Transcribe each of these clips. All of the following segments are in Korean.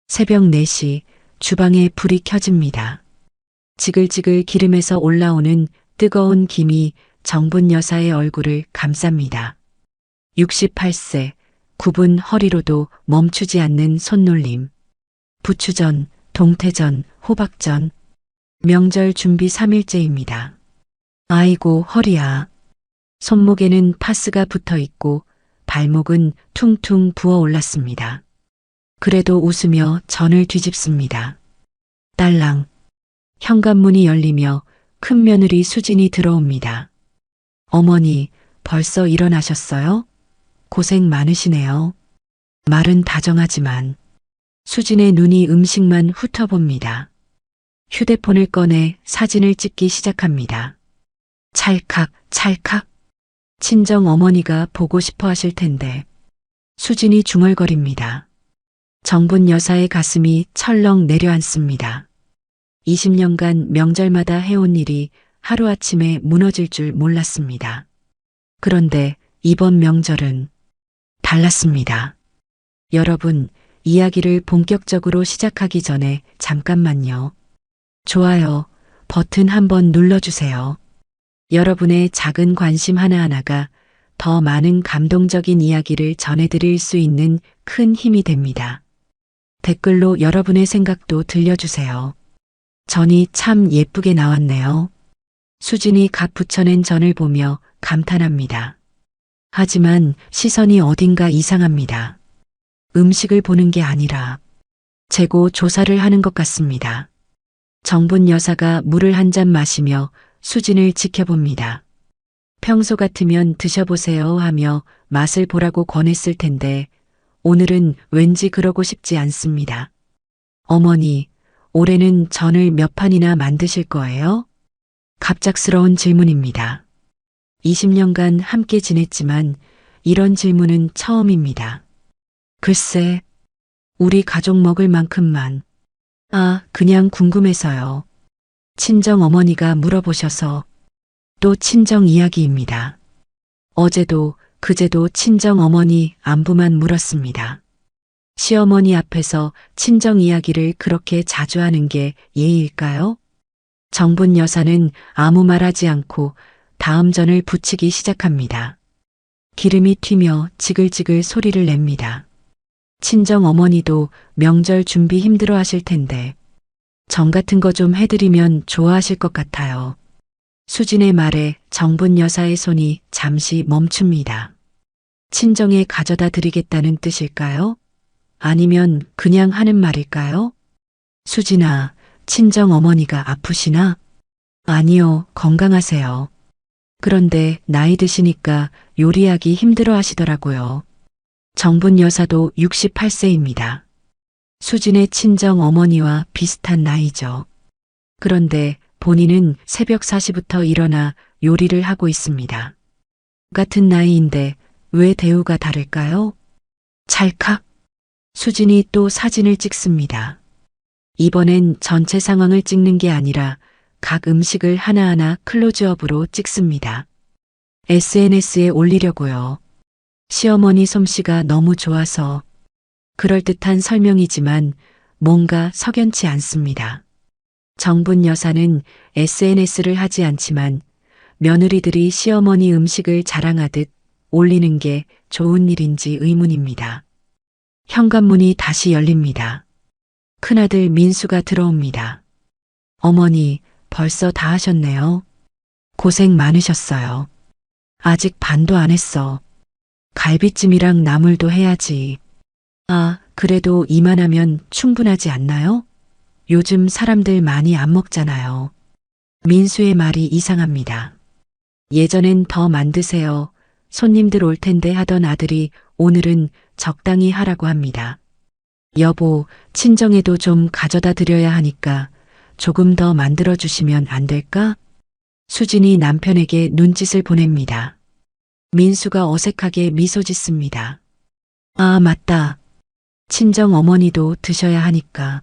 새벽 4시 주방에 불이 켜집니다. 지글지글 기름에서 올라오는 뜨거운 김이 정분 여사의 얼굴을 감쌉니다. 68세, 굽은 허리로도 멈추지 않는 손놀림. 부추전, 동태전, 호박전. 명절 준비 3일째입니다. 아이고 허리야. 손목에는 파스가 붙어 있고 발목은 퉁퉁 부어 올랐습니다. 그래도 웃으며 전을 뒤집습니다. 딸랑. 현관문이 열리며 큰 며느리 수진이 들어옵니다. 어머니, 벌써 일어나셨어요? 고생 많으시네요. 말은 다정하지만 수진의 눈이 음식만 훑어봅니다. 휴대폰을 꺼내 사진을 찍기 시작합니다. 찰칵, 찰칵. 친정 어머니가 보고 싶어 하실 텐데. 수진이 중얼거립니다. 정분 여사의 가슴이 철렁 내려앉습니다. 20년간 명절마다 해온 일이 하루아침에 무너질 줄 몰랐습니다. 그런데 이번 명절은 달랐습니다. 여러분, 이야기를 본격적으로 시작하기 전에 잠깐만요. 좋아요, 버튼 한번 눌러주세요. 여러분의 작은 관심 하나하나가 더 많은 감동적인 이야기를 전해드릴 수 있는 큰 힘이 됩니다. 댓글로 여러분의 생각도 들려주세요. 전이 참 예쁘게 나왔네요. 수진이 갓 부쳐낸 전을 보며 감탄합니다. 하지만 시선이 어딘가 이상합니다. 음식을 보는 게 아니라 재고 조사를 하는 것 같습니다. 정분 여사가 물을 한 잔 마시며 수진을 지켜봅니다. 평소 같으면 드셔보세요 하며 맛을 보라고 권했을 텐데 오늘은 왠지 그러고 싶지 않습니다. 어머니, 올해는 전을 몇 판이나 만드실 거예요? 갑작스러운 질문입니다. 20년간 함께 지냈지만 이런 질문은 처음입니다. 글쎄, 우리 가족 먹을 만큼만. 그냥 궁금해서요. 친정 어머니가 물어보셔서. 또 친정 이야기입니다. 어제도 그제도 친정 어머니 안부만 물었습니다. 시어머니 앞에서 친정 이야기를 그렇게 자주 하는 게 예의일까요? 정분 여사는 아무 말하지 않고 다음 전을 부치기 시작합니다. 기름이 튀며 지글지글 소리를 냅니다. 친정 어머니도 명절 준비 힘들어 하실 텐데 전 같은 거 좀 해드리면 좋아하실 것 같아요. 수진의 말에 정분 여사의 손이 잠시 멈춥니다. 친정에 가져다 드리겠다는 뜻일까요? 아니면 그냥 하는 말일까요? 수진아, 친정 어머니가 아프시나? 아니요, 건강하세요. 그런데 나이 드시니까 요리하기 힘들어 하시더라고요. 정분 여사도 68세입니다. 수진의 친정 어머니와 비슷한 나이죠. 그런데 본인은 새벽 4시부터 일어나 요리를 하고 있습니다. 같은 나이인데 왜 대우가 다를까요? 찰칵. 수진이 또 사진을 찍습니다. 이번엔 전체 상황을 찍는 게 아니라 각 음식을 하나하나 클로즈업으로 찍습니다. SNS에 올리려고요. 시어머니 솜씨가 너무 좋아서. 그럴듯한 설명이지만 뭔가 석연치 않습니다. 정분 여사는 SNS를 하지 않지만 며느리들이 시어머니 음식을 자랑하듯 올리는 게 좋은 일인지 의문입니다. 현관문이 다시 열립니다. 큰아들 민수가 들어옵니다. 어머니, 벌써 다 하셨네요. 고생 많으셨어요. 아직 반도 안 했어. 갈비찜이랑 나물도 해야지. 그래도 이만하면 충분하지 않나요? 요즘 사람들 많이 안 먹잖아요. 민수의 말이 이상합니다. 예전엔 더 만드세요. 손님들 올 텐데 하던 아들이 오늘은 적당히 하라고 합니다. 여보, 친정에도 좀 가져다 드려야 하니까 조금 더 만들어 주시면 안 될까? 수진이 남편에게 눈짓을 보냅니다. 민수가 어색하게 미소 짓습니다. 맞다. 친정 어머니도 드셔야 하니까.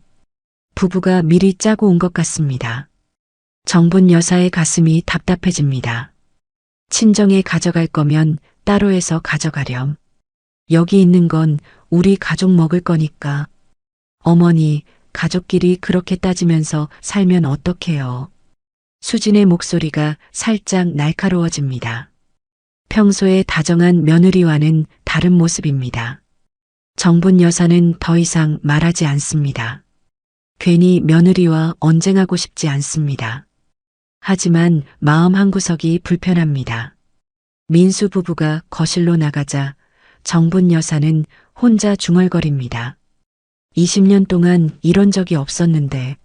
부부가 미리 짜고 온 것 같습니다. 정분 여사의 가슴이 답답해집니다. 친정에 가져갈 거면 따로 해서 가져가렴. 여기 있는 건 우리 가족 먹을 거니까. 어머니, 가족끼리 그렇게 따지면서 살면 어떡해요. 수진의 목소리가 살짝 날카로워집니다. 평소에 다정한 며느리와는 다른 모습입니다. 정분 여사는 더 이상 말하지 않습니다. 괜히 며느리와 언쟁하고 싶지 않습니다. 하지만 마음 한구석이 불편합니다. 민수 부부가 거실로 나가자 정분 여사는 혼자 중얼거립니다. 20년 동안 이런 적이 없었는데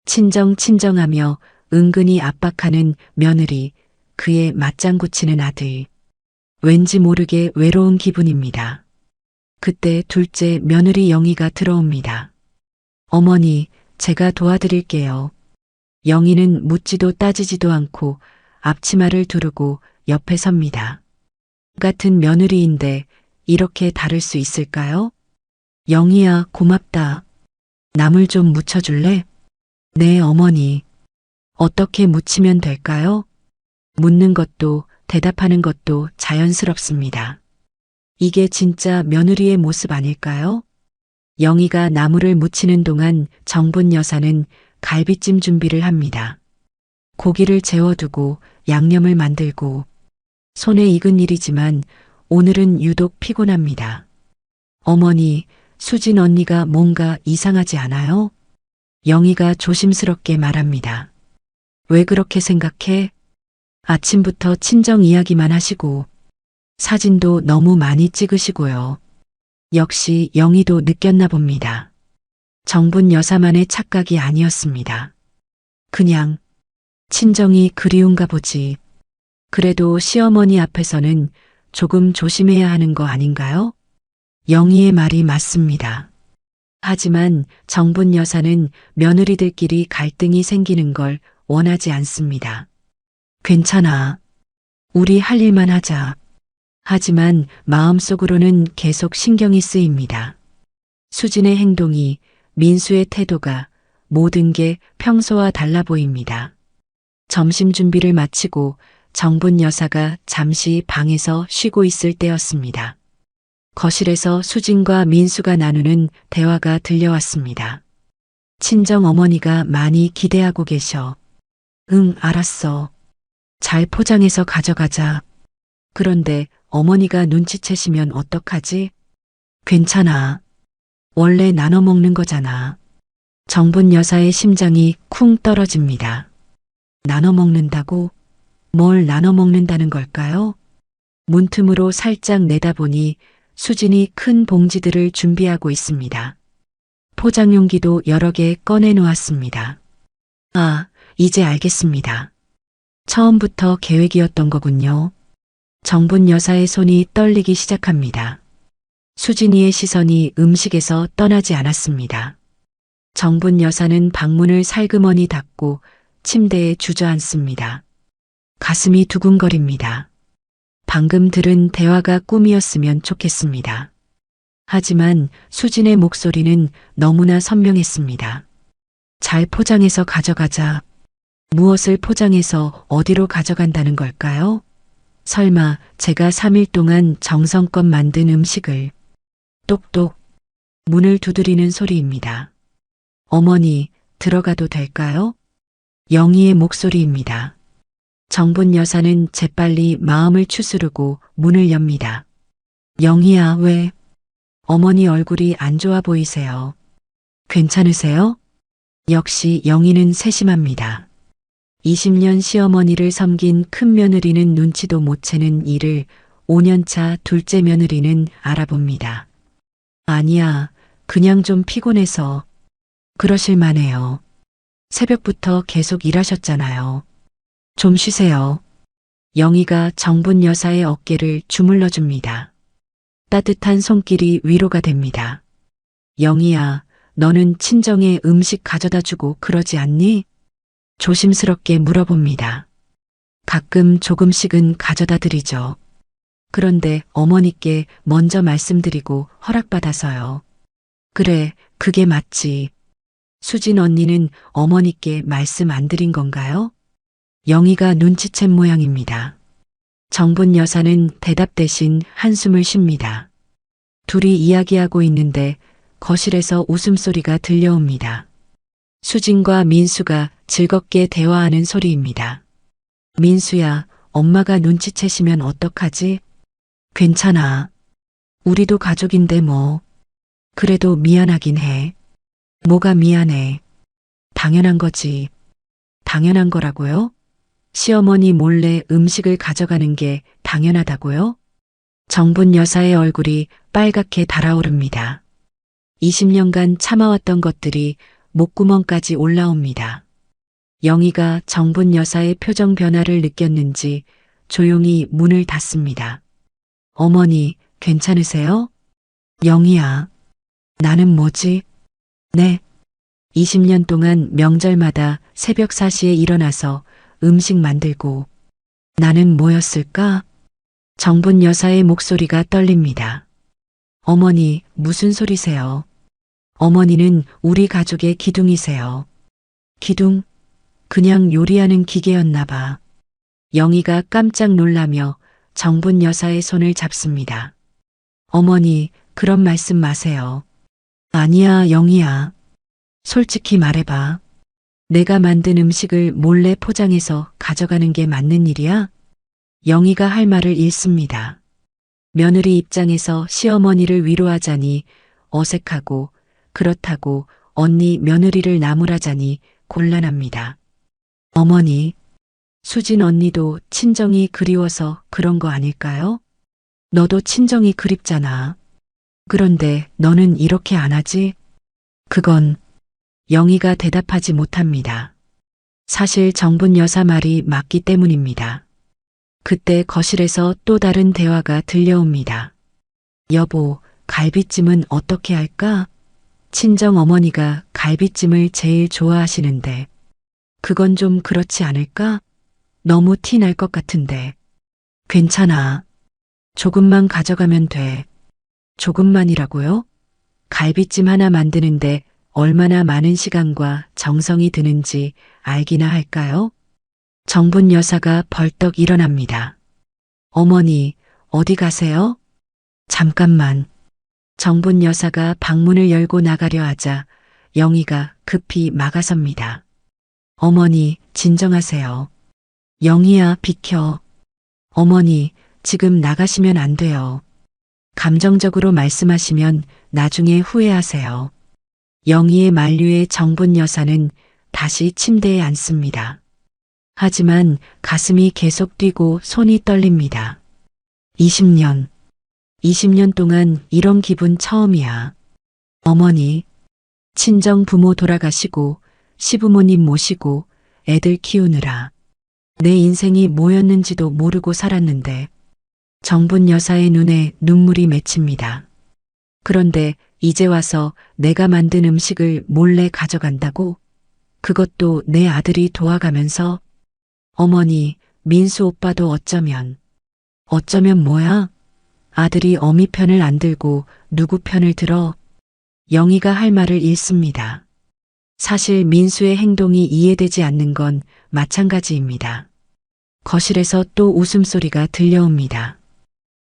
친정하며 은근히 압박하는 며느리, 그의 맞장구 치는 아들. 왠지 모르게 외로운 기분입니다. 그때 둘째 며느리 영희가 들어옵니다. 어머니, 제가 도와드릴게요. 영희는 묻지도 따지지도 않고 앞치마를 두르고 옆에 섭니다. 같은 며느리인데 이렇게 다를 수 있을까요? 영희야, 고맙다. 나물 좀 묻혀줄래? 네, 어머니. 어떻게 묻히면 될까요? 묻는 것도 대답하는 것도 자연스럽습니다. 이게 진짜 며느리의 모습 아닐까요? 영희가 나물을 묻히는 동안 정분 여사는 갈비찜 준비를 합니다. 고기를 재워두고 양념을 만들고 손에 익은 일이지만 오늘은 유독 피곤합니다. 어머니, 수진 언니가 뭔가 이상하지 않아요? 영희가 조심스럽게 말합니다. 왜 그렇게 생각해? 아침부터 친정 이야기만 하시고 사진도 너무 많이 찍으시고요. 역시 영희도 느꼈나 봅니다. 정분 여사만의 착각이 아니었습니다. 그냥 친정이 그리운가 보지. 그래도 시어머니 앞에서는 조금 조심해야 하는 거 아닌가요? 영희의 말이 맞습니다. 하지만 정분 여사는 며느리들끼리 갈등이 생기는 걸 원하지 않습니다. 괜찮아. 우리 할 일만 하자. 하지만 마음속으로는 계속 신경이 쓰입니다. 수진의 행동이, 민수의 태도가, 모든 게 평소와 달라 보입니다. 점심 준비를 마치고 정분 여사가 잠시 방에서 쉬고 있을 때였습니다. 거실에서 수진과 민수가 나누는 대화가 들려왔습니다. 친정 어머니가 많이 기대하고 계셔. 응, 알았어. 잘 포장해서 가져가자. 그런데 어머니가 눈치채시면 어떡하지? 괜찮아. 원래 나눠 먹는 거잖아. 정분 여사의 심장이 쿵 떨어집니다. 나눠 먹는다고? 뭘 나눠 먹는다는 걸까요? 문틈으로 살짝 내다보니 수진이 큰 봉지들을 준비하고 있습니다. 포장 용기도 여러 개 꺼내 놓았습니다. 아, 이제 알겠습니다. 처음부터 계획이었던 거군요. 정분 여사의 손이 떨리기 시작합니다. 수진이의 시선이 음식에서 떠나지 않았습니다. 정분 여사는 방문을 살그머니 닫고 침대에 주저앉습니다. 가슴이 두근거립니다. 방금 들은 대화가 꿈이었으면 좋겠습니다. 하지만 수진의 목소리는 너무나 선명했습니다. 잘 포장해서 가져가자. 무엇을 포장해서 어디로 가져간다는 걸까요? 설마 제가 3일 동안 정성껏 만든 음식을. 똑똑. 문을 두드리는 소리입니다. 어머니, 들어가도 될까요? 영희의 목소리입니다. 정분 여사는 재빨리 마음을 추스르고 문을 엽니다. 영희야, 왜? 어머니 얼굴이 안 좋아 보이세요. 괜찮으세요? 역시 영희는 세심합니다. 20년 시어머니를 섬긴 큰 며느리는 눈치도 못 채는 이를 5년차 둘째 며느리는 알아봅니다. 아니야, 그냥 좀 피곤해서. 그러실 만해요. 새벽부터 계속 일하셨잖아요. 좀 쉬세요. 영희가 정분 여사의 어깨를 주물러 줍니다. 따뜻한 손길이 위로가 됩니다. 영희야, 너는 친정에 음식 가져다 주고 그러지 않니? 조심스럽게 물어봅니다. 가끔 조금씩은 가져다 드리죠. 그런데 어머니께 먼저 말씀드리고 허락받아서요. 그래, 그게 맞지. 수진 언니는 어머니께 말씀 안 드린 건가요? 영희가 눈치챈 모양입니다. 정분 여사는 대답 대신 한숨을 쉽니다. 둘이 이야기하고 있는데 거실에서 웃음소리가 들려옵니다. 수진과 민수가 즐겁게 대화하는 소리입니다. 민수야, 엄마가 눈치채시면 어떡하지? 괜찮아. 우리도 가족인데 뭐. 그래도 미안하긴 해. 뭐가 미안해. 당연한 거지. 당연한 거라고요? 시어머니 몰래 음식을 가져가는 게 당연하다고요? 정분 여사의 얼굴이 빨갛게 달아오릅니다. 20년간 참아왔던 것들이 목구멍까지 올라옵니다. 영희가 정분 여사의 표정 변화를 느꼈는지 조용히 문을 닫습니다. 어머니, 괜찮으세요? 영희야, 나는 뭐지? 네. 20년 동안 명절마다 새벽 4시에 일어나서 음식 만들고 나는 뭐였을까? 정분 여사의 목소리가 떨립니다. 어머니, 무슨 소리세요? 어머니는 우리 가족의 기둥이세요. 기둥? 그냥 요리하는 기계였나 봐. 영희가 깜짝 놀라며 정분 여사의 손을 잡습니다. 어머니, 그런 말씀 마세요. 아니야, 영희야. 솔직히 말해봐. 내가 만든 음식을 몰래 포장해서 가져가는 게 맞는 일이야? 영희가 할 말을 잃습니다. 며느리 입장에서 시어머니를 위로하자니 어색하고 그렇다고 언니 며느리를 나무라자니 곤란합니다. 어머니, 수진 언니도 친정이 그리워서 그런 거 아닐까요? 너도 친정이 그립잖아. 그런데 너는 이렇게 안 하지? 그건 영희가 대답하지 못합니다. 사실 정분 여사 말이 맞기 때문입니다. 그때 거실에서 또 다른 대화가 들려옵니다. 여보, 갈비찜은 어떻게 할까? 친정 어머니가 갈비찜을 제일 좋아하시는데 그건 좀 그렇지 않을까? 너무 티 날 것 같은데. 괜찮아. 조금만 가져가면 돼. 조금만이라고요? 갈비찜 하나 만드는데 얼마나 많은 시간과 정성이 드는지 알기나 할까요? 정분 여사가 벌떡 일어납니다. 어머니, 어디 가세요? 잠깐만. 정분 여사가 방문을 열고 나가려 하자 영희가 급히 막아섭니다. 어머니, 진정하세요. 영희야, 비켜. 어머니, 지금 나가시면 안 돼요. 감정적으로 말씀하시면 나중에 후회하세요. 영희의 만류에 정분 여사는 다시 침대에 앉습니다. 하지만 가슴이 계속 뛰고 손이 떨립니다. 20년 동안 이런 기분 처음이야. 어머니, 친정 부모 돌아가시고 시부모님 모시고 애들 키우느라 내 인생이 뭐였는지도 모르고 살았는데 정분 여사의 눈에 눈물이 맺힙니다. 그런데 이제 와서 내가 만든 음식을 몰래 가져간다고? 그것도 내 아들이 도와가면서? 어머니, 민수 오빠도 어쩌면 뭐야? 아들이 어미 편을 안 들고 누구 편을 들어? 영희가 할 말을 잃습니다. 사실 민수의 행동이 이해되지 않는 건 마찬가지입니다. 거실에서 또 웃음소리가 들려옵니다.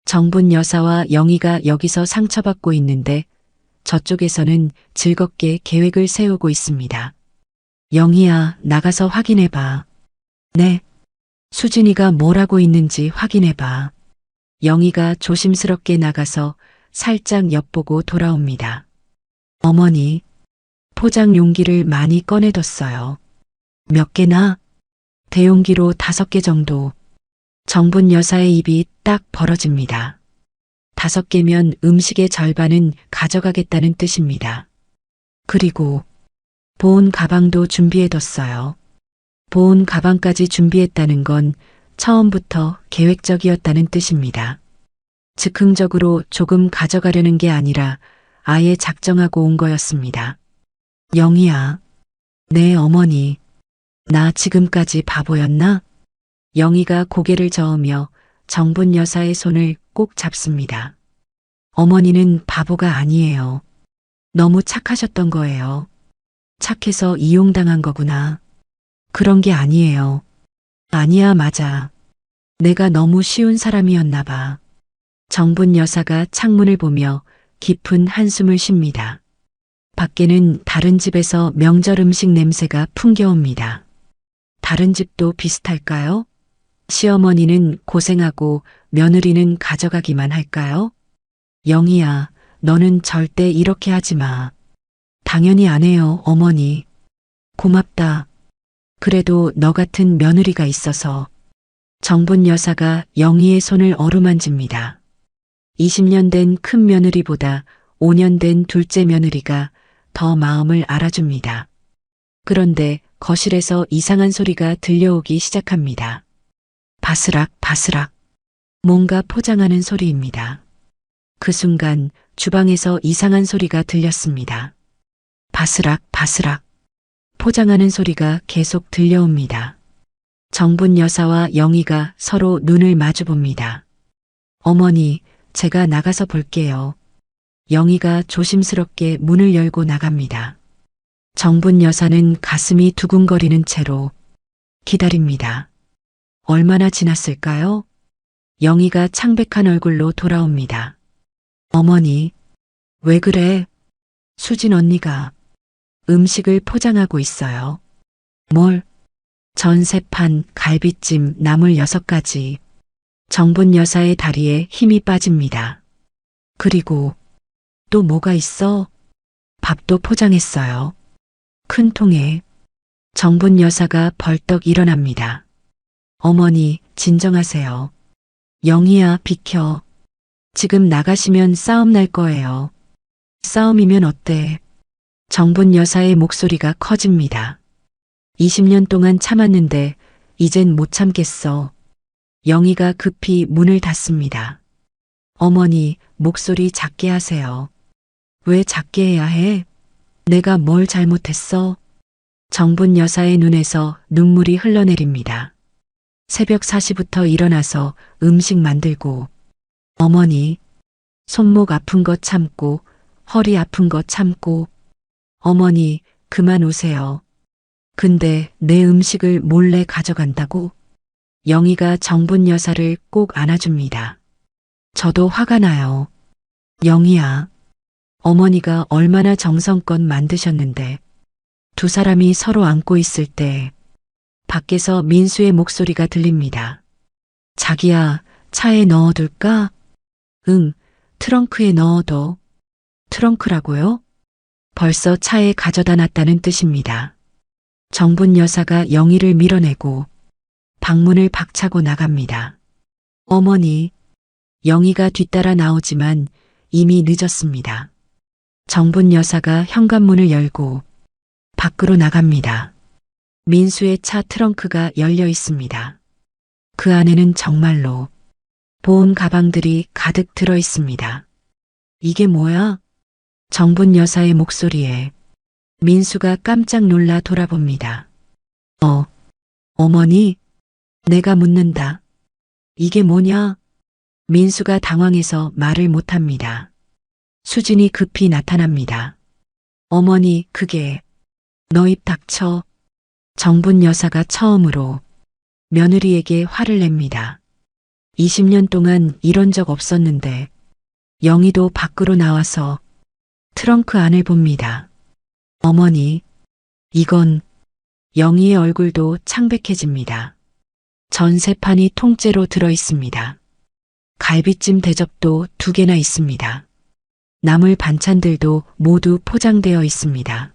정분 여사와 영희가 여기서 상처받고 있는데 저쪽에서는 즐겁게 계획을 세우고 있습니다. 영희야, 나가서 확인해봐. 네. 수진이가 뭘 하고 있는지 확인해봐. 영희가 조심스럽게 나가서 살짝 엿보고 돌아옵니다. 어머니, 포장 용기를 많이 꺼내뒀어요. 몇 개나? 대용기로 5개 정도. 정분 여사의 입이 딱 벌어집니다. 5개면 음식의 절반은 가져가겠다는 뜻입니다. 그리고 보온 가방도 준비해뒀어요. 보온 가방까지 준비했다는 건 처음부터 계획적이었다는 뜻입니다. 즉흥적으로 조금 가져가려는 게 아니라 아예 작정하고 온 거였습니다. 영희야. 네, 어머니. 나 지금까지 바보였나? 영희가 고개를 저으며 정분 여사의 손을 꼭 잡습니다. 어머니는 바보가 아니에요. 너무 착하셨던 거예요. 착해서 이용당한 거구나. 그런 게 아니에요. 아니야, 맞아. 내가 너무 쉬운 사람이었나 봐. 정분 여사가 창문을 보며 깊은 한숨을 쉽니다. 밖에는 다른 집에서 명절 음식 냄새가 풍겨옵니다. 다른 집도 비슷할까요? 시어머니는 고생하고 며느리는 가져가기만 할까요? 영희야, 너는 절대 이렇게 하지 마. 당연히 안 해요, 어머니. 고맙다. 그래도 너 같은 며느리가 있어서. 정분 여사가 영희의 손을 어루만집니다. 20년 된 큰 며느리보다 5년 된 둘째 며느리가 더 마음을 알아줍니다. 그런데 거실에서 이상한 소리가 들려오기 시작합니다. 바스락 바스락. 뭔가 포장하는 소리입니다. 그 순간 주방에서 이상한 소리가 들렸습니다. 바스락 바스락. 포장하는 소리가 계속 들려옵니다. 정분 여사와 영희가 서로 눈을 마주 봅니다. 어머니, 제가 나가서 볼게요. 영희가 조심스럽게 문을 열고 나갑니다. 정분 여사는 가슴이 두근거리는 채로 기다립니다. 얼마나 지났을까요? 영희가 창백한 얼굴로 돌아옵니다. 어머니, 왜 그래? 수진 언니가 음식을 포장하고 있어요. 뭘? 전세판, 갈비찜, 나물 6가지. 정분 여사의 다리에 힘이 빠집니다. 그리고 또 뭐가 있어? 밥도 포장했어요. 큰 통에. 정분 여사가 벌떡 일어납니다. 어머니, 진정하세요. 영희야, 비켜. 지금 나가시면 싸움 날 거예요. 싸움이면 어때? 정분 여사의 목소리가 커집니다. 20년 동안 참았는데 이젠 못 참겠어. 영희가 급히 문을 닫습니다. 어머니, 목소리 작게 하세요. 왜 작게 해야 해? 내가 뭘 잘못했어? 정분 여사의 눈에서 눈물이 흘러내립니다. 새벽 4시부터 일어나서 음식 만들고, 어머니, 손목 아픈 거 참고, 허리 아픈 거 참고, 어머니, 그만 오세요. 근데 내 음식을 몰래 가져간다고? 영희가 정분 여사를 꼭 안아줍니다. 저도 화가 나요. 영희야, 어머니가 얼마나 정성껏 만드셨는데 두 사람이 서로 안고 있을 때 밖에서 민수의 목소리가 들립니다. 자기야, 차에 넣어둘까? 응, 트렁크에 넣어둬. 트렁크라고요? 벌써 차에 가져다 놨다는 뜻입니다. 정분 여사가 영희를 밀어내고 방문을 박차고 나갑니다. 어머니, 영희가 뒤따라 나오지만 이미 늦었습니다. 정분 여사가 현관문을 열고 밖으로 나갑니다. 민수의 차 트렁크가 열려 있습니다. 그 안에는 정말로 보온 가방들이 가득 들어 있습니다. 이게 뭐야? 정분 여사의 목소리에 민수가 깜짝 놀라 돌아봅니다. 어머니? 내가 묻는다. 이게 뭐냐? 민수가 당황해서 말을 못합니다. 수진이 급히 나타납니다. 어머니, 그게 너 입 닥쳐. 정분 여사가 처음으로 며느리에게 화를 냅니다. 20년 동안 이런 적 없었는데 영희도 밖으로 나와서 트렁크 안을 봅니다. 어머니, 이건. 영희의 얼굴도 창백해집니다. 전세판이 통째로 들어 있습니다. 갈비찜 대접도 2개나 있습니다. 나물 반찬들도 모두 포장되어 있습니다.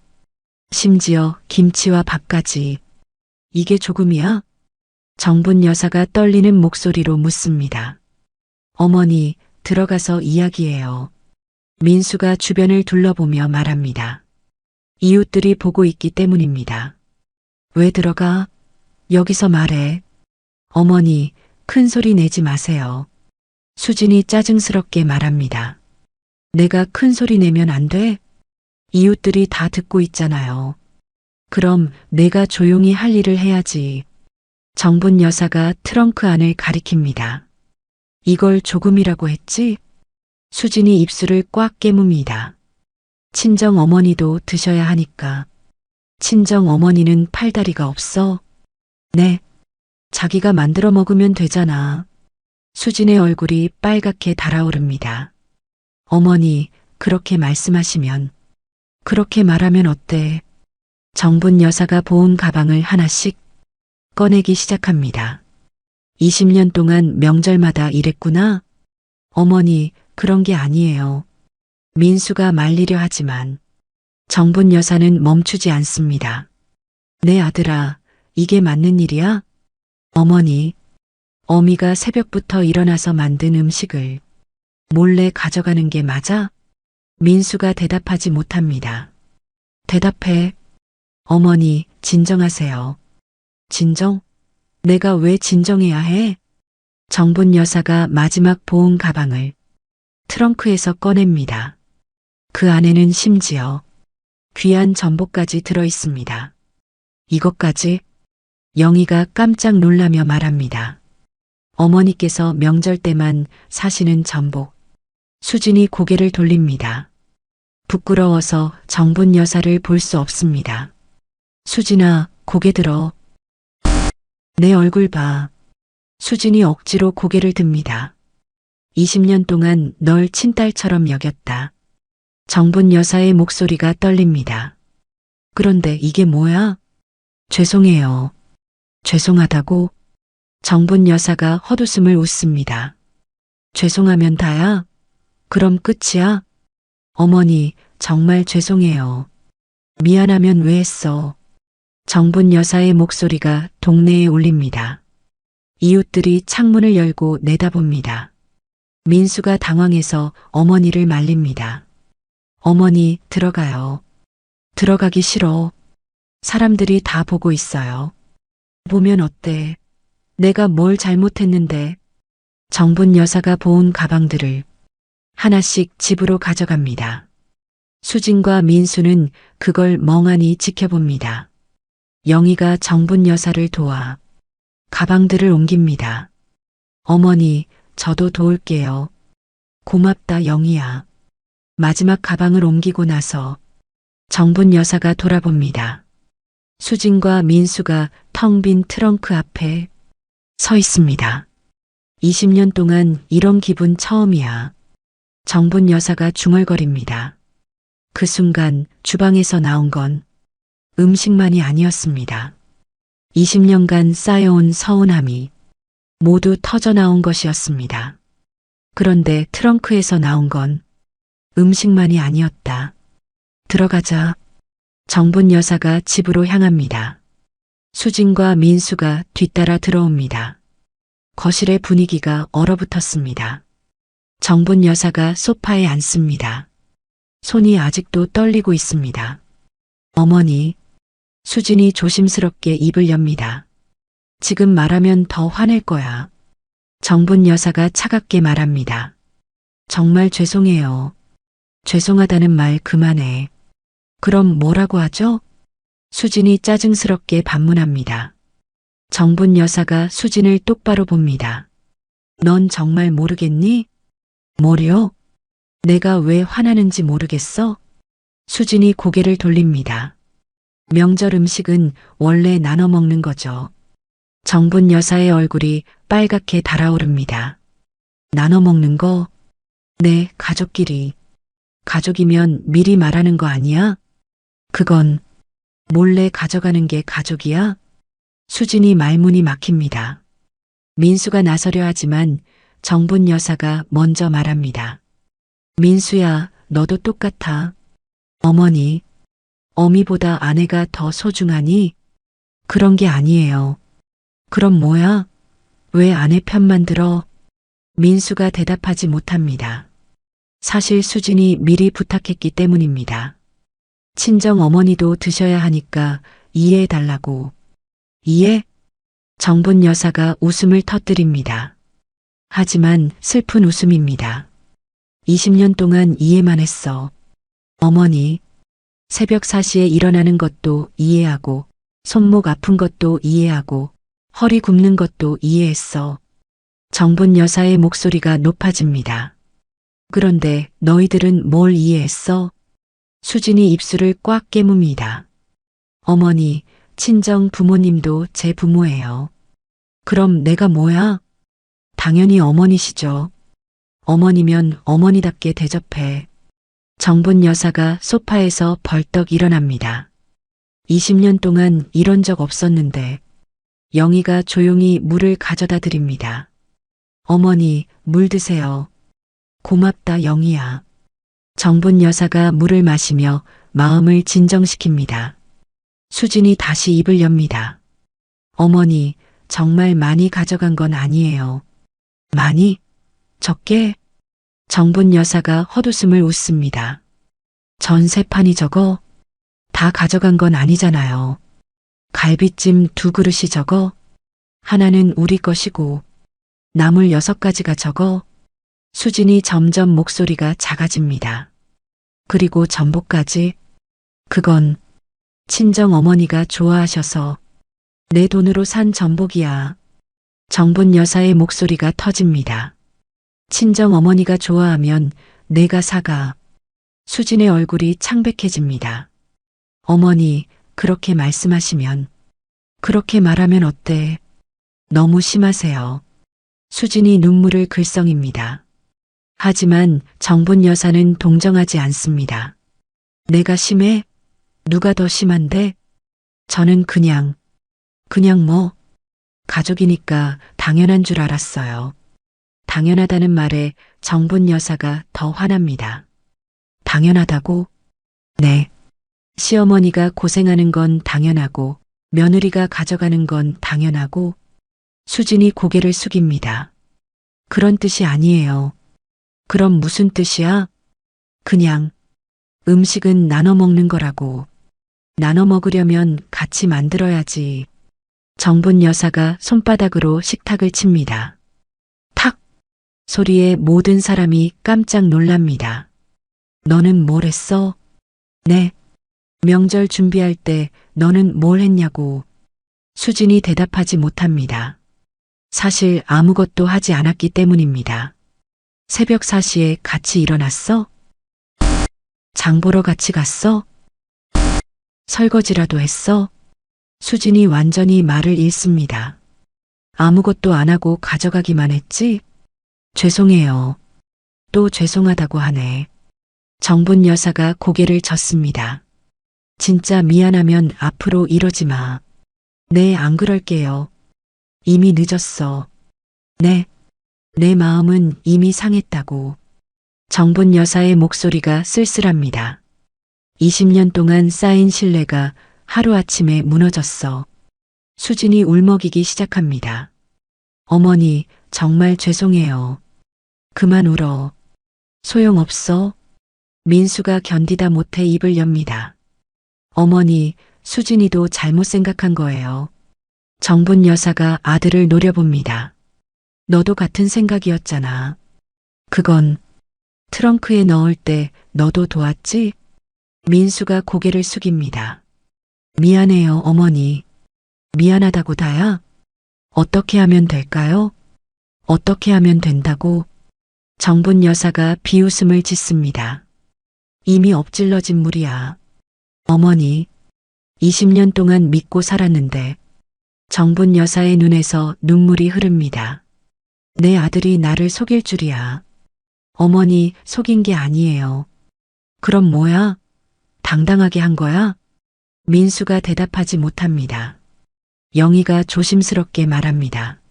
심지어 김치와 밥까지. 이게 조금이야? 정분 여사가 떨리는 목소리로 묻습니다. 어머니, 들어가서 이야기해요. 민수가 주변을 둘러보며 말합니다. 이웃들이 보고 있기 때문입니다. 왜 들어가? 여기서 말해. 어머니, 큰 소리 내지 마세요. 수진이 짜증스럽게 말합니다. 내가 큰 소리 내면 안 돼? 이웃들이 다 듣고 있잖아요. 그럼 내가 조용히 할 일을 해야지. 정분 여사가 트렁크 안을 가리킵니다. 이걸 조금이라고 했지? 수진이 입술을 꽉 깨뭅니다. 친정 어머니도 드셔야 하니까. 친정 어머니는 팔다리가 없어? 네. 자기가 만들어 먹으면 되잖아. 수진의 얼굴이 빨갛게 달아오릅니다. 어머니, 그렇게 말씀하시면 그렇게 말하면 어때? 정분 여사가 보온 가방을 하나씩 꺼내기 시작합니다. 20년 동안 명절마다 이랬구나. 어머니, 그런 게 아니에요. 민수가 말리려 하지만 정분 여사는 멈추지 않습니다. 내 아들아, 이게 맞는 일이야? 어머니, 어미가 새벽부터 일어나서 만든 음식을 몰래 가져가는 게 맞아? 민수가 대답하지 못합니다. 대답해. 어머니, 진정하세요. 진정? 내가 왜 진정해야 해? 정분 여사가 마지막 보온 가방을 트렁크에서 꺼냅니다. 그 안에는 심지어 귀한 전복까지 들어 있습니다. 이것까지? 영희가 깜짝 놀라며 말합니다. 어머니께서 명절 때만 사시는 전복. 수진이 고개를 돌립니다. 부끄러워서 정분 여사를 볼 수 없습니다. 수진아, 고개 들어. 내 얼굴 봐. 수진이 억지로 고개를 듭니다. 20년 동안 널 친딸처럼 여겼다. 정분 여사의 목소리가 떨립니다. 그런데 이게 뭐야? 죄송해요. 죄송하다고? 정분 여사가 헛웃음을 웃습니다. 죄송하면 다야? 그럼 끝이야? 어머니, 정말 죄송해요. 미안하면 왜 했어? 정분 여사의 목소리가 동네에 울립니다. 이웃들이 창문을 열고 내다봅니다. 민수가 당황해서 어머니를 말립니다. 어머니, 들어가요. 들어가기 싫어. 사람들이 다 보고 있어요. 보면 어때? 내가 뭘 잘못했는데. 정분 여사가 보온 가방들을 하나씩 집으로 가져갑니다. 수진과 민수는 그걸 멍하니 지켜봅니다. 영희가 정분 여사를 도와 가방들을 옮깁니다. 어머니, 저도 도울게요. 고맙다, 영희야. 마지막 가방을 옮기고 나서 정분 여사가 돌아봅니다. 수진과 민수가 텅 빈 트렁크 앞에 서 있습니다. 20년 동안 이런 기분 처음이야. 정분 여사가 중얼거립니다. 그 순간 주방에서 나온 건 음식만이 아니었습니다. 20년간 쌓여온 서운함이 모두 터져나온 것이었습니다. 그런데 트렁크에서 나온 건 음식만이 아니었다. 들어가자. 정분 여사가 집으로 향합니다. 수진과 민수가 뒤따라 들어옵니다. 거실의 분위기가 얼어붙었습니다. 정분 여사가 소파에 앉습니다. 손이 아직도 떨리고 있습니다. 어머니, 수진이 조심스럽게 입을 엽니다. 지금 말하면 더 화낼 거야. 정분 여사가 차갑게 말합니다. 정말 죄송해요. 죄송하다는 말 그만해. 그럼 뭐라고 하죠? 수진이 짜증스럽게 반문합니다. 정분 여사가 수진을 똑바로 봅니다. 넌 정말 모르겠니? 뭐려? 내가 왜 화나는지 모르겠어? 수진이 고개를 돌립니다. 명절 음식은 원래 나눠 먹는 거죠. 정분 여사의 얼굴이 빨갛게 달아오릅니다. 나눠 먹는 거? 네, 가족끼리. 가족이면 미리 말하는 거 아니야? 그건 몰래 가져가는 게 가족이야? 수진이 말문이 막힙니다. 민수가 나서려 하지만 정분 여사가 먼저 말합니다. 민수야, 너도 똑같아. 어머니, 어미보다 아내가 더 소중하니? 그런 게 아니에요. 그럼 뭐야? 왜 아내 편만 들어? 민수가 대답하지 못합니다. 사실 수진이 미리 부탁했기 때문입니다. 친정 어머니도 드셔야 하니까 이해해달라고. 이해? 정분 여사가 웃음을 터뜨립니다. 하지만 슬픈 웃음입니다. 20년 동안 이해만 했어. 어머니, 새벽 4시에 일어나는 것도 이해하고, 손목 아픈 것도 이해하고, 허리 굽는 것도 이해했어. 정분 여사의 목소리가 높아집니다. 그런데 너희들은 뭘 이해했어? 수진이 입술을 꽉 깨뭅니다. 어머니, 친정 부모님도 제 부모예요. 그럼 내가 뭐야? 당연히 어머니시죠. 어머니면 어머니답게 대접해. 정분 여사가 소파에서 벌떡 일어납니다. 20년 동안 이런 적 없었는데 영희가 조용히 물을 가져다 드립니다. 어머니, 물 드세요. 고맙다, 영희야. 정분 여사가 물을 마시며 마음을 진정시킵니다. 수진이 다시 입을 엽니다. 어머니, 정말 많이 가져간 건 아니에요. 많이? 적게? 정분 여사가 헛웃음을 웃습니다. 전세판이 적어? 다 가져간 건 아니잖아요. 갈비찜 2그릇이 적어? 하나는 우리 것이고 나물 6가지가 적어? 수진이 점점 목소리가 작아집니다. 그리고 전복까지? 그건 친정 어머니가 좋아하셔서 내 돈으로 산 전복이야. 정분 여사의 목소리가 터집니다. 친정 어머니가 좋아하면 내가 사가. 수진의 얼굴이 창백해집니다. 어머니, 그렇게 말씀하시면, 그렇게 말하면 어때? 너무 심하세요. 수진이 눈물을 글썽입니다. 하지만 정분 여사는 동정하지 않습니다. 내가 심해? 누가 더 심한데? 저는 그냥 뭐, 가족이니까 당연한 줄 알았어요. 당연하다는 말에 정분 여사가 더 화납니다. 당연하다고? 네. 시어머니가 고생하는 건 당연하고 며느리가 가져가는 건 당연하고. 수진이 고개를 숙입니다. 그런 뜻이 아니에요. 그럼 무슨 뜻이야? 그냥 음식은 나눠 먹는 거라고. 나눠 먹으려면 같이 만들어야지. 정분 여사가 손바닥으로 식탁을 칩니다. 탁! 소리에 모든 사람이 깜짝 놀랍니다. 너는 뭘 했어? 네. 명절 준비할 때 너는 뭘 했냐고. 수진이 대답하지 못합니다. 사실 아무것도 하지 않았기 때문입니다. 새벽 4시에 같이 일어났어? 장 보러 같이 갔어? 설거지라도 했어? 수진이 완전히 말을 잃습니다. 아무것도 안 하고 가져가기만 했지? 죄송해요. 또 죄송하다고 하네. 정분 여사가 고개를 젓습니다. 진짜 미안하면 앞으로 이러지 마. 네, 안 그럴게요. 이미 늦었어. 네. 내 마음은 이미 상했다고. 정분 여사의 목소리가 쓸쓸합니다. 20년 동안 쌓인 신뢰가 하루아침에 무너졌어. 수진이 울먹이기 시작합니다. 어머니, 정말 죄송해요. 그만 울어. 소용없어. 민수가 견디다 못해 입을 엽니다. 어머니, 수진이도 잘못 생각한 거예요. 정분 여사가 아들을 노려봅니다. 너도 같은 생각이었잖아. 그건 트렁크에 넣을 때 너도 도왔지? 민수가 고개를 숙입니다. 미안해요, 어머니. 미안하다고 다야? 어떻게 하면 될까요? 어떻게 하면 된다고? 정분 여사가 비웃음을 짓습니다. 이미 엎질러진 물이야. 어머니, 20년 동안 믿고 살았는데 정분 여사의 눈에서 눈물이 흐릅니다. 내 아들이 나를 속일 줄이야. 어머니, 속인 게 아니에요. 그럼 뭐야? 당당하게 한 거야? 민수가 대답하지 못합니다. 영희가 조심스럽게 말합니다.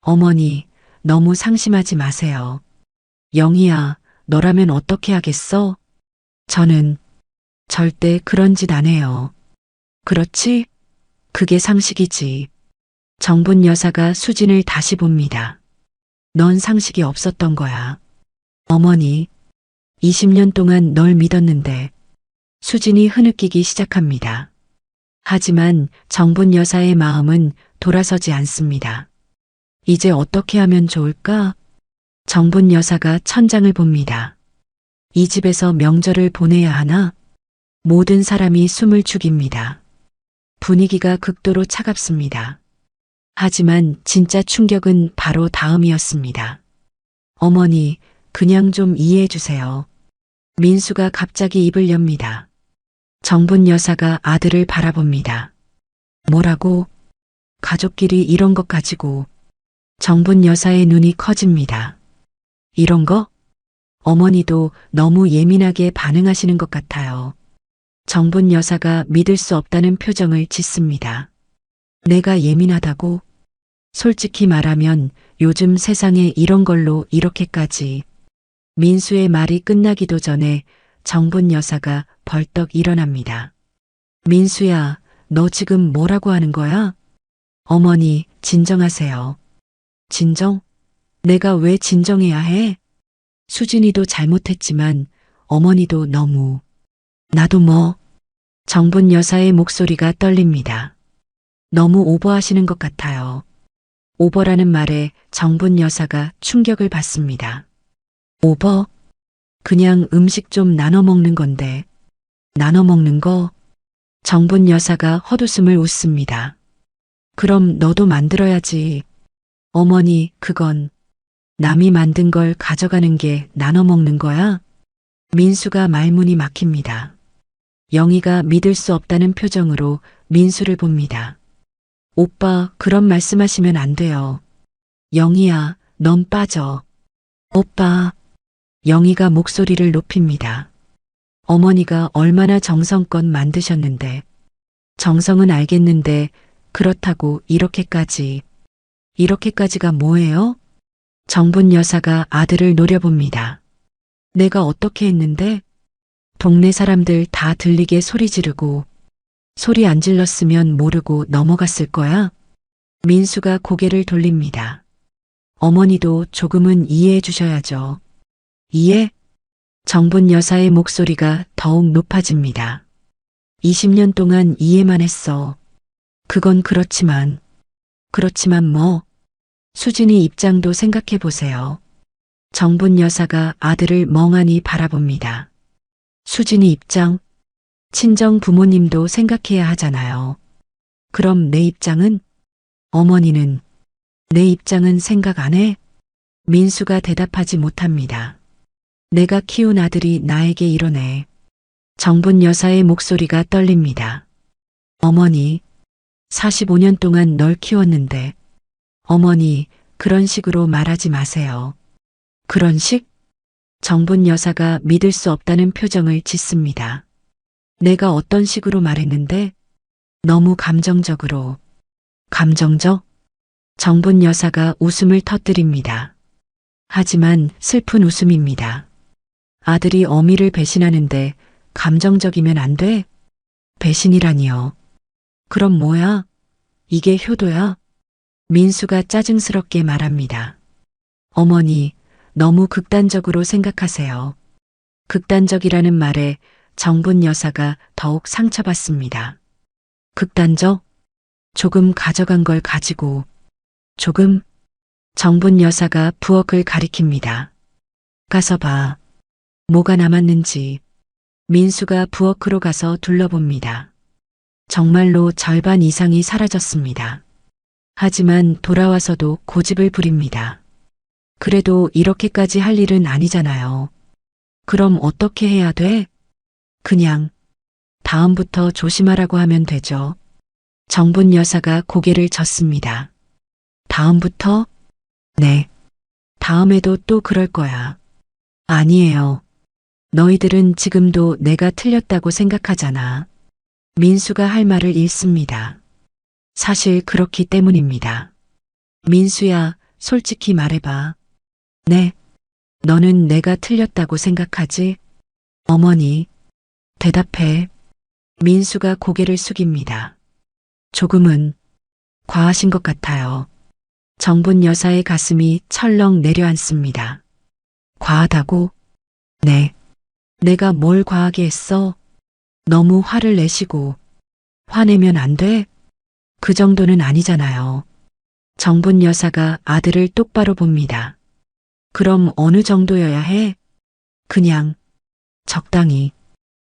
어머니, 너무 상심하지 마세요. 영희야, 너라면 어떻게 하겠어? 저는 절대 그런 짓 안 해요. 그렇지? 그게 상식이지. 정분 여사가 수진을 다시 봅니다. 넌 상식이 없었던 거야. 어머니, 20년 동안 널 믿었는데. 수진이 흐느끼기 시작합니다. 하지만 정분 여사의 마음은 돌아서지 않습니다. 이제 어떻게 하면 좋을까? 정분 여사가 천장을 봅니다. 이 집에서 명절을 보내야 하나? 모든 사람이 숨을 죽입니다. 분위기가 극도로 차갑습니다. 하지만 진짜 충격은 바로 다음이었습니다. 어머니, 그냥 좀 이해해 주세요. 민수가 갑자기 입을 엽니다. 정분 여사가 아들을 바라봅니다. 뭐라고? 가족끼리 이런 것 가지고. 정분 여사의 눈이 커집니다. 이런 거? 어머니도 너무 예민하게 반응하시는 것 같아요. 정분 여사가 믿을 수 없다는 표정을 짓습니다. 내가 예민하다고? 솔직히 말하면 요즘 세상에 이런 걸로 이렇게까지. 민수의 말이 끝나기도 전에 정분 여사가 벌떡 일어납니다. 민수야, 너 지금 뭐라고 하는 거야? 어머니, 진정하세요. 진정? 내가 왜 진정해야 해? 수진이도 잘못했지만 어머니도 너무. 나도 뭐. 정분 여사의 목소리가 떨립니다. 너무 오버하시는 것 같아요. 오버라는 말에 정분 여사가 충격을 받습니다. 오버? 그냥 음식 좀 나눠 먹는 건데. 나눠 먹는 거? 정분 여사가 헛웃음을 웃습니다. 그럼 너도 만들어야지. 어머니, 그건 남이 만든 걸 가져가는 게 나눠 먹는 거야? 민수가 말문이 막힙니다. 영희가 믿을 수 없다는 표정으로 민수를 봅니다. 오빠, 그런 말씀하시면 안 돼요. 영희야, 넌 빠져. 오빠. 영희가 목소리를 높입니다. 어머니가 얼마나 정성껏 만드셨는데. 정성은 알겠는데 그렇다고 이렇게까지. 이렇게까지가 뭐예요? 정분 여사가 아들을 노려봅니다. 내가 어떻게 했는데? 동네 사람들 다 들리게 소리 지르고 소리 안 질렀으면 모르고 넘어갔을 거야? 민수가 고개를 돌립니다. 어머니도 조금은 이해해 주셔야죠. 이해? 정분 여사의 목소리가 더욱 높아집니다. 20년 동안 이해만 했어. 그건 그렇지만. 그렇지만 뭐? 수진이 입장도 생각해 보세요. 정분 여사가 아들을 멍하니 바라봅니다. 수진이 입장? 친정 부모님도 생각해야 하잖아요. 그럼 내 입장은? 어머니는 내 입장은 생각 안 해? 민수가 대답하지 못합니다. 내가 키운 아들이 나에게 이러네. 정분 여사의 목소리가 떨립니다. 어머니, 45년 동안 널 키웠는데. 어머니, 그런 식으로 말하지 마세요. 그런 식? 정분 여사가 믿을 수 없다는 표정을 짓습니다. 내가 어떤 식으로 말했는데? 너무 감정적으로. 감정적? 정분 여사가 웃음을 터뜨립니다. 하지만 슬픈 웃음입니다. 아들이 어미를 배신하는데 감정적이면 안 돼? 배신이라니요. 그럼 뭐야? 이게 효도야? 민수가 짜증스럽게 말합니다. 어머니, 너무 극단적으로 생각하세요. 극단적이라는 말에 정분 여사가 더욱 상처받습니다. 극단적? 조금 가져간 걸 가지고. 조금? 정분 여사가 부엌을 가리킵니다. 가서 봐. 뭐가 남았는지. 민수가 부엌으로 가서 둘러봅니다. 정말로 절반 이상이 사라졌습니다. 하지만 돌아와서도 고집을 부립니다. 그래도 이렇게까지 할 일은 아니잖아요. 그럼 어떻게 해야 돼? 그냥 다음부터 조심하라고 하면 되죠. 정분 여사가 고개를 젓습니다. 다음부터? 네. 다음에도 또 그럴 거야. 아니에요. 너희들은 지금도 내가 틀렸다고 생각하잖아. 민수가 할 말을 잃습니다. 사실 그렇기 때문입니다. 민수야, 솔직히 말해봐. 네. 너는 내가 틀렸다고 생각하지? 어머니. 대답해. 민수가 고개를 숙입니다. 조금은 과하신 것 같아요. 정분 여사의 가슴이 철렁 내려앉습니다. 과하다고? 네. 내가 뭘 과하게 했어? 너무 화를 내시고. 화내면 안 돼? 그 정도는 아니잖아요. 정분 여사가 아들을 똑바로 봅니다. 그럼 어느 정도여야 해? 그냥 적당히.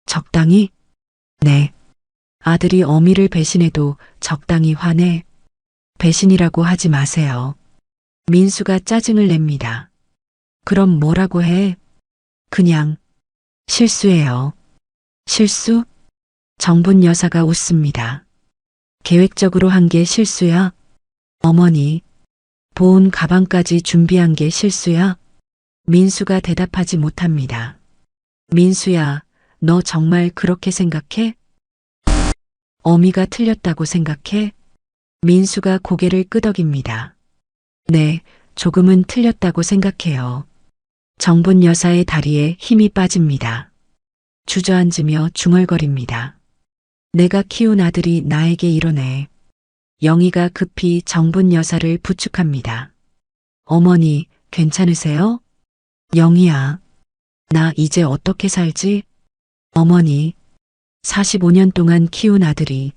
적당히? 네. 아들이 어미를 배신해도 적당히 화내. 배신이라고 하지 마세요. 민수가 짜증을 냅니다. 그럼 뭐라고 해? 그냥 실수예요. 실수? 정분 여사가 웃습니다. 계획적으로 한 게 실수야? 어머니, 보온 가방까지 준비한 게 실수야? 민수가 대답하지 못합니다. 민수야, 너 정말 그렇게 생각해? 어미가 틀렸다고 생각해? 민수가 고개를 끄덕입니다. 네, 조금은 틀렸다고 생각해요. 정분 여사의 다리에 힘이 빠집니다. 주저앉으며 중얼거립니다. 내가 키운 아들이 나에게 이러네. 영희가 급히 정분 여사를 부축합니다. 어머니, 괜찮으세요? 영희야, 나 이제 어떻게 살지? 어머니, 45년 동안 키운 아들이.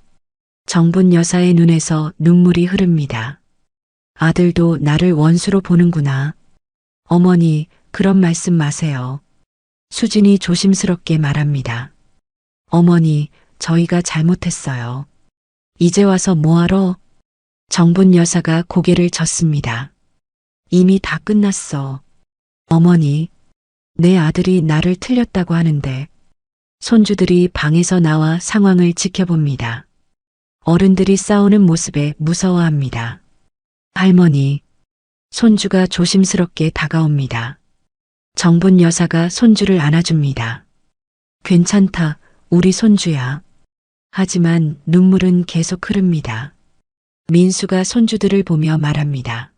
정분 여사의 눈에서 눈물이 흐릅니다. 아들도 나를 원수로 보는구나. 어머니, 그런 말씀 마세요. 수진이 조심스럽게 말합니다. 어머니, 저희가 잘못했어요. 이제 와서 뭐하러? 정분 여사가 고개를 젓습니다. 이미 다 끝났어. 어머니, 내 아들이 나를 틀렸다고 하는데. 손주들이 방에서 나와 상황을 지켜봅니다. 어른들이 싸우는 모습에 무서워합니다. 할머니, 손주가 조심스럽게 다가옵니다. 정분 여사가 손주를 안아줍니다. 괜찮다, 우리 손주야. 하지만 눈물은 계속 흐릅니다. 민수가 손주들을 보며 말합니다.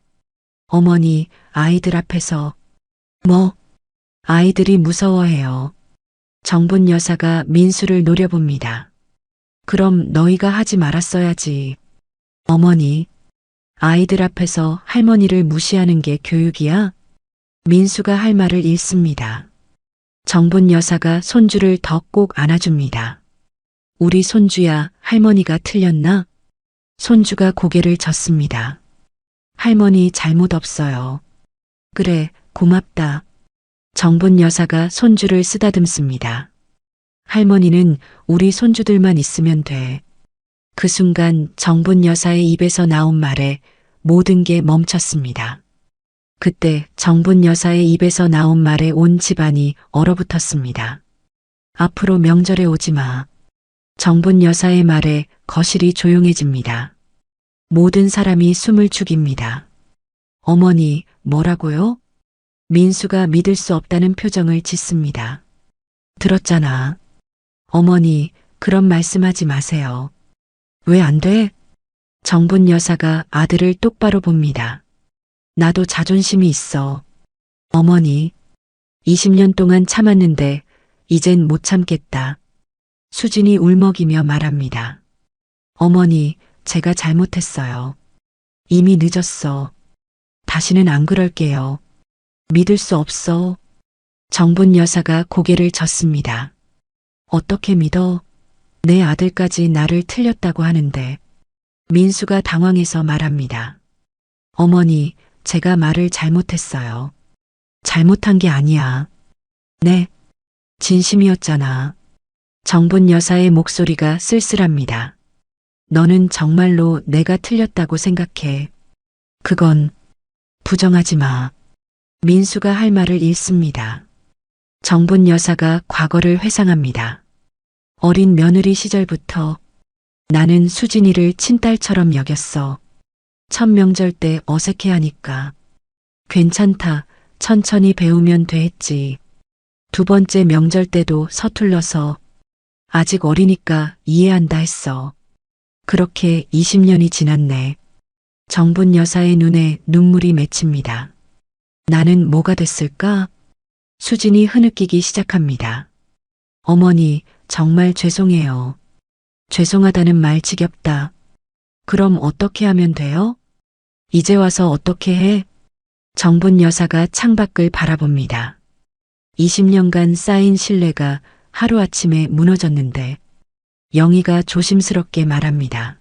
어머니, 아이들 앞에서. 뭐? 아이들이 무서워해요. 정분 여사가 민수를 노려봅니다. 그럼 너희가 하지 말았어야지. 어머니, 아이들 앞에서 할머니를 무시하는 게 교육이야? 민수가 할 말을 잃습니다. 정분 여사가 손주를 더 꼭 안아줍니다. 우리 손주야, 할머니가 틀렸나? 손주가 고개를 젓습니다. 할머니 잘못 없어요. 그래, 고맙다. 정분 여사가 손주를 쓰다듬습니다. 할머니는 우리 손주들만 있으면 돼. 그 순간 정분 여사의 입에서 나온 말에 모든 게 멈췄습니다. 그때 정분 여사의 입에서 나온 말에 온 집안이 얼어붙었습니다. 앞으로 명절에 오지 마. 정분 여사의 말에 거실이 조용해집니다. 모든 사람이 숨을 죽입니다. 어머니, 뭐라고요? 민수가 믿을 수 없다는 표정을 짓습니다. 들었잖아. 어머니, 그런 말씀하지 마세요. 왜 안 돼? 정분 여사가 아들을 똑바로 봅니다. 나도 자존심이 있어. 어머니, 20년 동안 참았는데 이젠 못 참겠다. 수진이 울먹이며 말합니다. 어머니, 제가 잘못했어요. 이미 늦었어. 다시는 안 그럴게요. 믿을 수 없어. 정분 여사가 고개를 젓습니다. 어떻게 믿어? 내 아들까지 나를 틀렸다고 하는데. 민수가 당황해서 말합니다. 어머니, 제가 말을 잘못했어요. 잘못한 게 아니야. 네, 진심이었잖아. 정분 여사의 목소리가 쓸쓸합니다. 너는 정말로 내가 틀렸다고 생각해. 그건 부정하지 마. 민수가 할 말을 잃습니다. 정분 여사가 과거를 회상합니다. 어린 며느리 시절부터 나는 수진이를 친딸처럼 여겼어. 첫 명절 때 어색해하니까. 괜찮다, 천천히 배우면 돼 했지. 두 번째 명절 때도 서툴러서 아직 어리니까 이해한다 했어. 그렇게 20년이 지났네. 정분 여사의 눈에 눈물이 맺힙니다. 나는 뭐가 됐을까? 수진이 흐느끼기 시작합니다. 어머니, 정말 죄송해요. 죄송하다는 말 지겹다. 그럼 어떻게 하면 돼요? 이제 와서 어떻게 해? 정분 여사가 창밖을 바라봅니다. 20년간 쌓인 신뢰가 하루아침에 무너졌는데 영희가 조심스럽게 말합니다.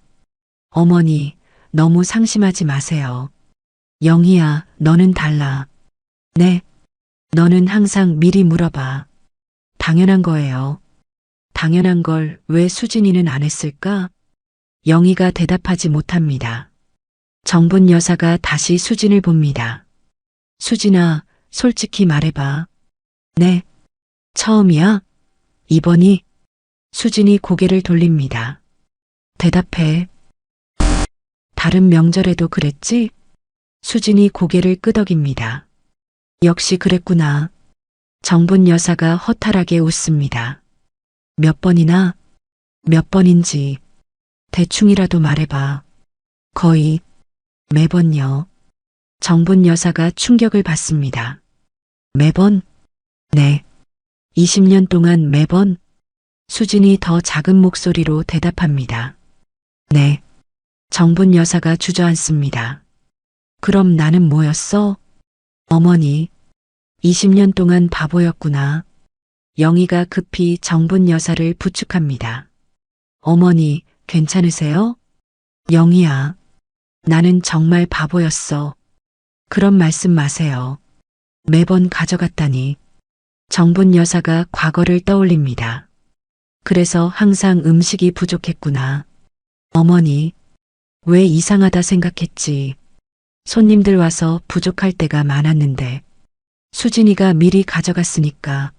어머니, 너무 상심하지 마세요. 영희야, 너는 달라. 네, 너는 항상 미리 물어봐. 당연한 거예요. 당연한 걸 왜 수진이는 안 했을까? 영희가 대답하지 못합니다. 정분 여사가 다시 수진을 봅니다. 수진아, 솔직히 말해봐. 네, 처음이야? 이번이? 수진이 고개를 돌립니다. 대답해. 다른 명절에도 그랬지? 수진이 고개를 끄덕입니다. 역시 그랬구나. 정분 여사가 허탈하게 웃습니다. 몇 번이나? 몇 번인지 대충이라도 말해봐. 거의 매번요. 정분 여사가 충격을 받습니다. 매번? 네. 20년 동안 매번? 수진이 더 작은 목소리로 대답합니다. 네. 정분 여사가 주저앉습니다. 그럼 나는 뭐였어? 어머니. 20년 동안 바보였구나. 영희가 급히 정분 여사를 부축합니다. 어머니, 괜찮으세요? 영희야. 나는 정말 바보였어. 그런 말씀 마세요. 매번 가져갔다니. 정분 여사가 과거를 떠올립니다. 그래서 항상 음식이 부족했구나. 어머니, 왜 이상하다 생각했지. 손님들 와서 부족할 때가 많았는데 수진이가 미리 가져갔으니까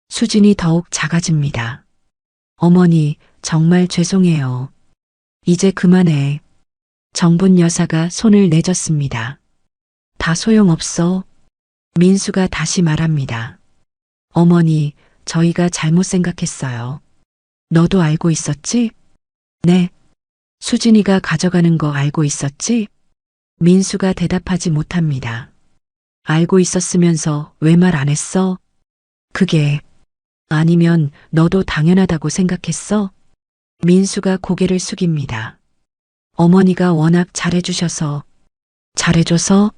수진이 더욱 작아집니다. 어머니, 정말 죄송해요. 이제 그만해. 정분 여사가 손을 내젓습니다. 다 소용없어. 민수가 다시 말합니다. 어머니, 저희가 잘못 생각했어요. 너도 알고 있었지? 네. 수진이가 가져가는 거 알고 있었지? 민수가 대답하지 못합니다. 알고 있었으면서 왜 말 안 했어? 그게 아니면 너도 당연하다고 생각했어? 민수가 고개를 숙입니다. 어머니가 워낙 잘해주셔서. 잘해줘서?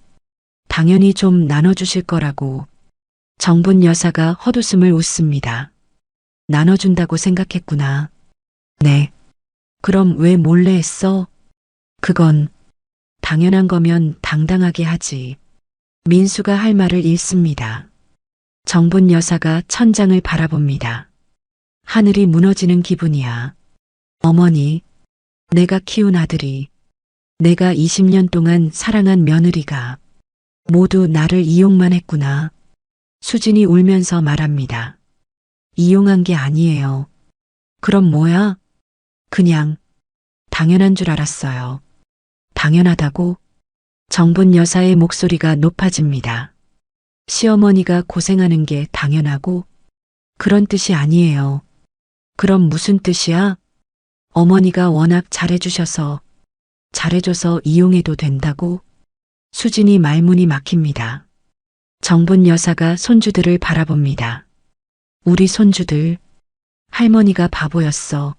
당연히 좀 나눠주실 거라고. 정분 여사가 헛웃음을 웃습니다. 나눠준다고 생각했구나. 네. 그럼 왜 몰래 했어? 그건 당연한 거면 당당하게 하지. 민수가 할 말을 잃습니다. 정분 여사가 천장을 바라봅니다. 하늘이 무너지는 기분이야. 어머니, 내가 키운 아들이, 내가 20년 동안 사랑한 며느리가 모두 나를 이용만 했구나. 수진이 울면서 말합니다. 이용한 게 아니에요. 그럼 뭐야? 그냥 당연한 줄 알았어요. 당연하다고? 정분 여사의 목소리가 높아집니다. 시어머니가 고생하는 게 당연하고? 그런 뜻이 아니에요. 그럼 무슨 뜻이야? 어머니가 워낙 잘해줘서 이용해도 된다고? 수진이 말문이 막힙니다. 정분 여사가 손주들을 바라봅니다. 우리 손주들. 할머니가 바보였어.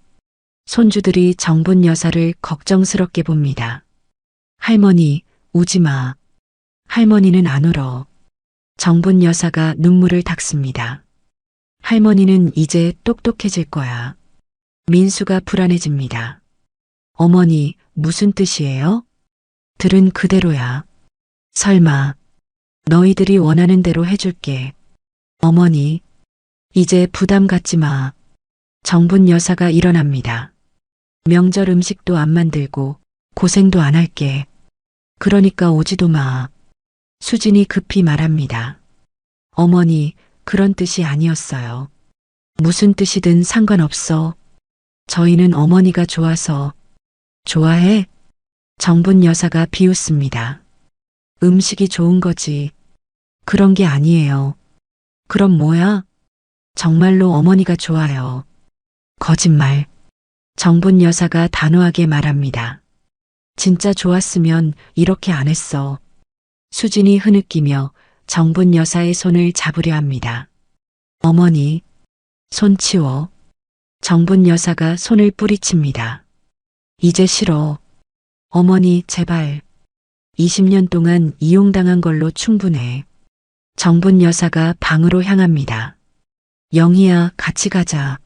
손주들이 정분 여사를 걱정스럽게 봅니다. 할머니, 우지 마. 할머니는 안 울어. 정분 여사가 눈물을 닦습니다. 할머니는 이제 똑똑해질 거야. 민수가 불안해집니다. 어머니, 무슨 뜻이에요? 들은 그대로야. 설마, 너희들이 원하는 대로 해줄게. 어머니, 이제 부담 갖지 마. 정분 여사가 일어납니다. 명절 음식도 안 만들고 고생도 안 할게. 그러니까 오지도 마. 수진이 급히 말합니다. 어머니, 그런 뜻이 아니었어요. 무슨 뜻이든 상관없어. 저희는 어머니가 좋아서. 좋아해? 정분 여사가 비웃습니다. 음식이 좋은 거지. 그런 게 아니에요. 그럼 뭐야? 정말로 어머니가 좋아요. 거짓말. 정분 여사가 단호하게 말합니다. 진짜 좋았으면 이렇게 안 했어. 수진이 흐느끼며 정분 여사의 손을 잡으려 합니다. 어머니, 손 치워. 정분 여사가 손을 뿌리칩니다. 이제 싫어. 어머니, 제발. 20년 동안 이용당한 걸로 충분해. 정분 여사가 방으로 향합니다. 영희야, 같이 가자.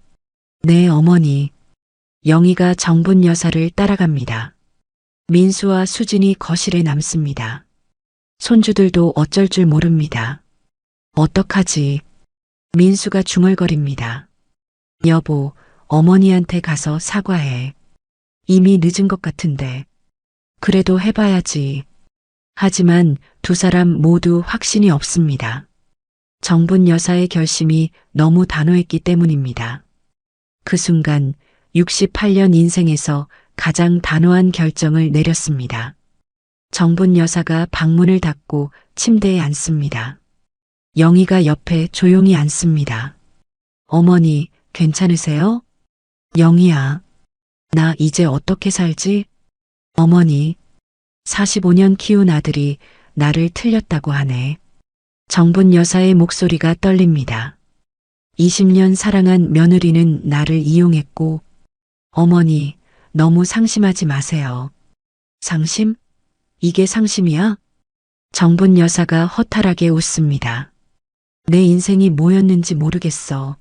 네, 어머니. 영희가 정분 여사를 따라갑니다. 민수와 수진이 거실에 남습니다. 손주들도 어쩔 줄 모릅니다. 어떡하지? 민수가 중얼거립니다. 여보, 어머니한테 가서 사과해. 이미 늦은 것 같은데. 그래도 해봐야지. 하지만 두 사람 모두 확신이 없습니다. 정분 여사의 결심이 너무 단호했기 때문입니다. 그 순간 68년 인생에서 가장 단호한 결정을 내렸습니다. 정분 여사가 방문을 닫고 침대에 앉습니다. 영희가 옆에 조용히 앉습니다. 어머니, 괜찮으세요? 영희야, 나 이제 어떻게 살지? 어머니, 45년 키운 아들이 나를 틀렸다고 하네. 정분 여사의 목소리가 떨립니다. 20년 사랑한 며느리는 나를 이용했고, 어머니, 너무 상심하지 마세요. 상심? 이게 상심이야? 정분 여사가 허탈하게 웃습니다. 내 인생이 뭐였는지 모르겠어.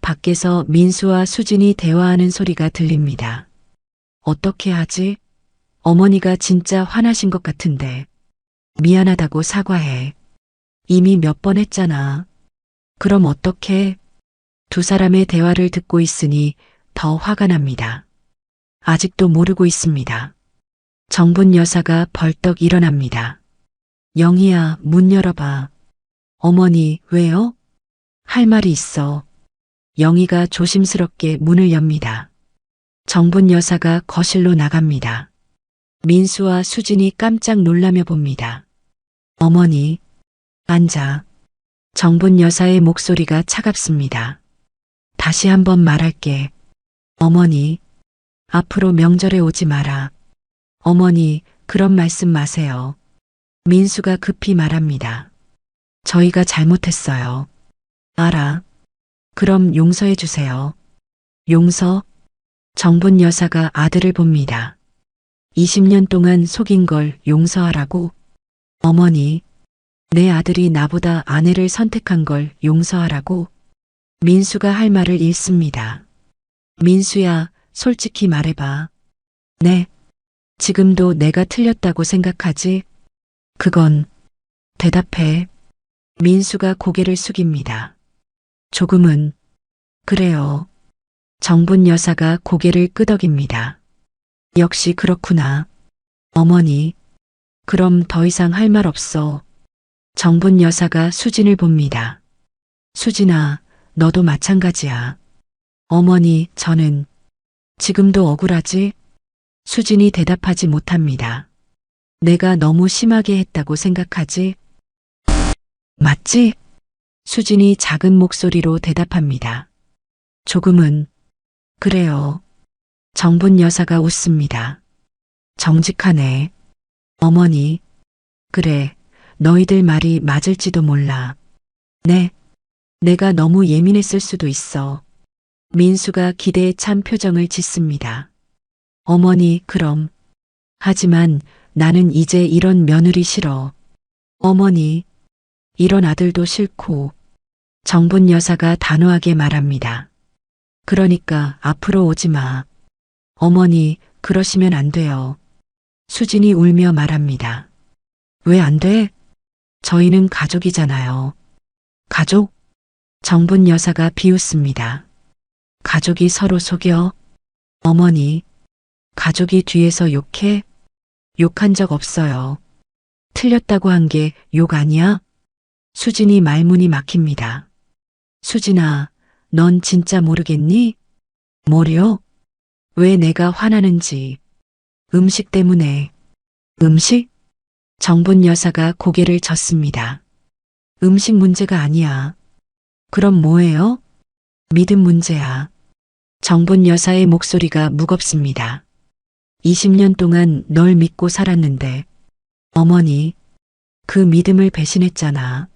밖에서 민수와 수진이 대화하는 소리가 들립니다. 어떻게 하지? 어머니가 진짜 화나신 것 같은데. 미안하다고 사과해. 이미 몇 번 했잖아. 그럼 어떡해? 두 사람의 대화를 듣고 있으니 더 화가 납니다. 아직도 모르고 있습니다. 정분 여사가 벌떡 일어납니다. 영희야, 문 열어봐. 어머니, 왜요? 할 말이 있어. 영희가 조심스럽게 문을 엽니다. 정분 여사가 거실로 나갑니다. 민수와 수진이 깜짝 놀라며 봅니다. 어머니, 앉아. 정분 여사의 목소리가 차갑습니다. 다시 한번 말할게. 어머니, 앞으로 명절에 오지 마라. 어머니, 그런 말씀 마세요. 민수가 급히 말합니다. 저희가 잘못했어요. 알아. 그럼 용서해 주세요. 용서? 정분 여사가 아들을 봅니다. 20년 동안 속인 걸 용서하라고? 어머니, 내 아들이 나보다 아내를 선택한 걸 용서하라고? 민수가 할 말을 잃습니다. 민수야, 솔직히 말해봐. 네. 지금도 내가 틀렸다고 생각하지? 그건, 대답해. 민수가 고개를 숙입니다. 조금은, 그래요. 정분 여사가 고개를 끄덕입니다. 역시 그렇구나. 어머니, 그럼 더 이상 할 말 없어. 정분 여사가 수진을 봅니다. 수진아, 너도 마찬가지야. 어머니, 저는 지금도 억울하지? 수진이 대답하지 못합니다. 내가 너무 심하게 했다고 생각하지? 맞지? 수진이 작은 목소리로 대답합니다. 조금은, 그래요. 정분 여사가 웃습니다. 정직하네. 어머니, 그래, 너희들 말이 맞을지도 몰라. 네, 내가 너무 예민했을 수도 있어. 민수가 기대에 찬 표정을 짓습니다. 어머니, 그럼. 하지만 나는 이제 이런 며느리 싫어. 어머니, 이런 아들도 싫고. 정분 여사가 단호하게 말합니다. 그러니까 앞으로 오지 마. 어머니, 그러시면 안 돼요. 수진이 울며 말합니다. 왜 안 돼? 저희는 가족이잖아요. 가족? 정분 여사가 비웃습니다. 가족이 서로 속여? 어머니, 가족이 뒤에서 욕해? 욕한 적 없어요. 틀렸다고 한 게 욕 아니야? 수진이 말문이 막힙니다. 수진아, 넌 진짜 모르겠니? 뭐려? 왜 내가 화나는지. 음식 때문에. 음식? 정분 여사가 고개를 젓습니다. 음식 문제가 아니야. 그럼 뭐예요? 믿음 문제야. 정분 여사의 목소리가 무겁습니다. 20년 동안 널 믿고 살았는데, 어머니, 그 믿음을 배신했잖아.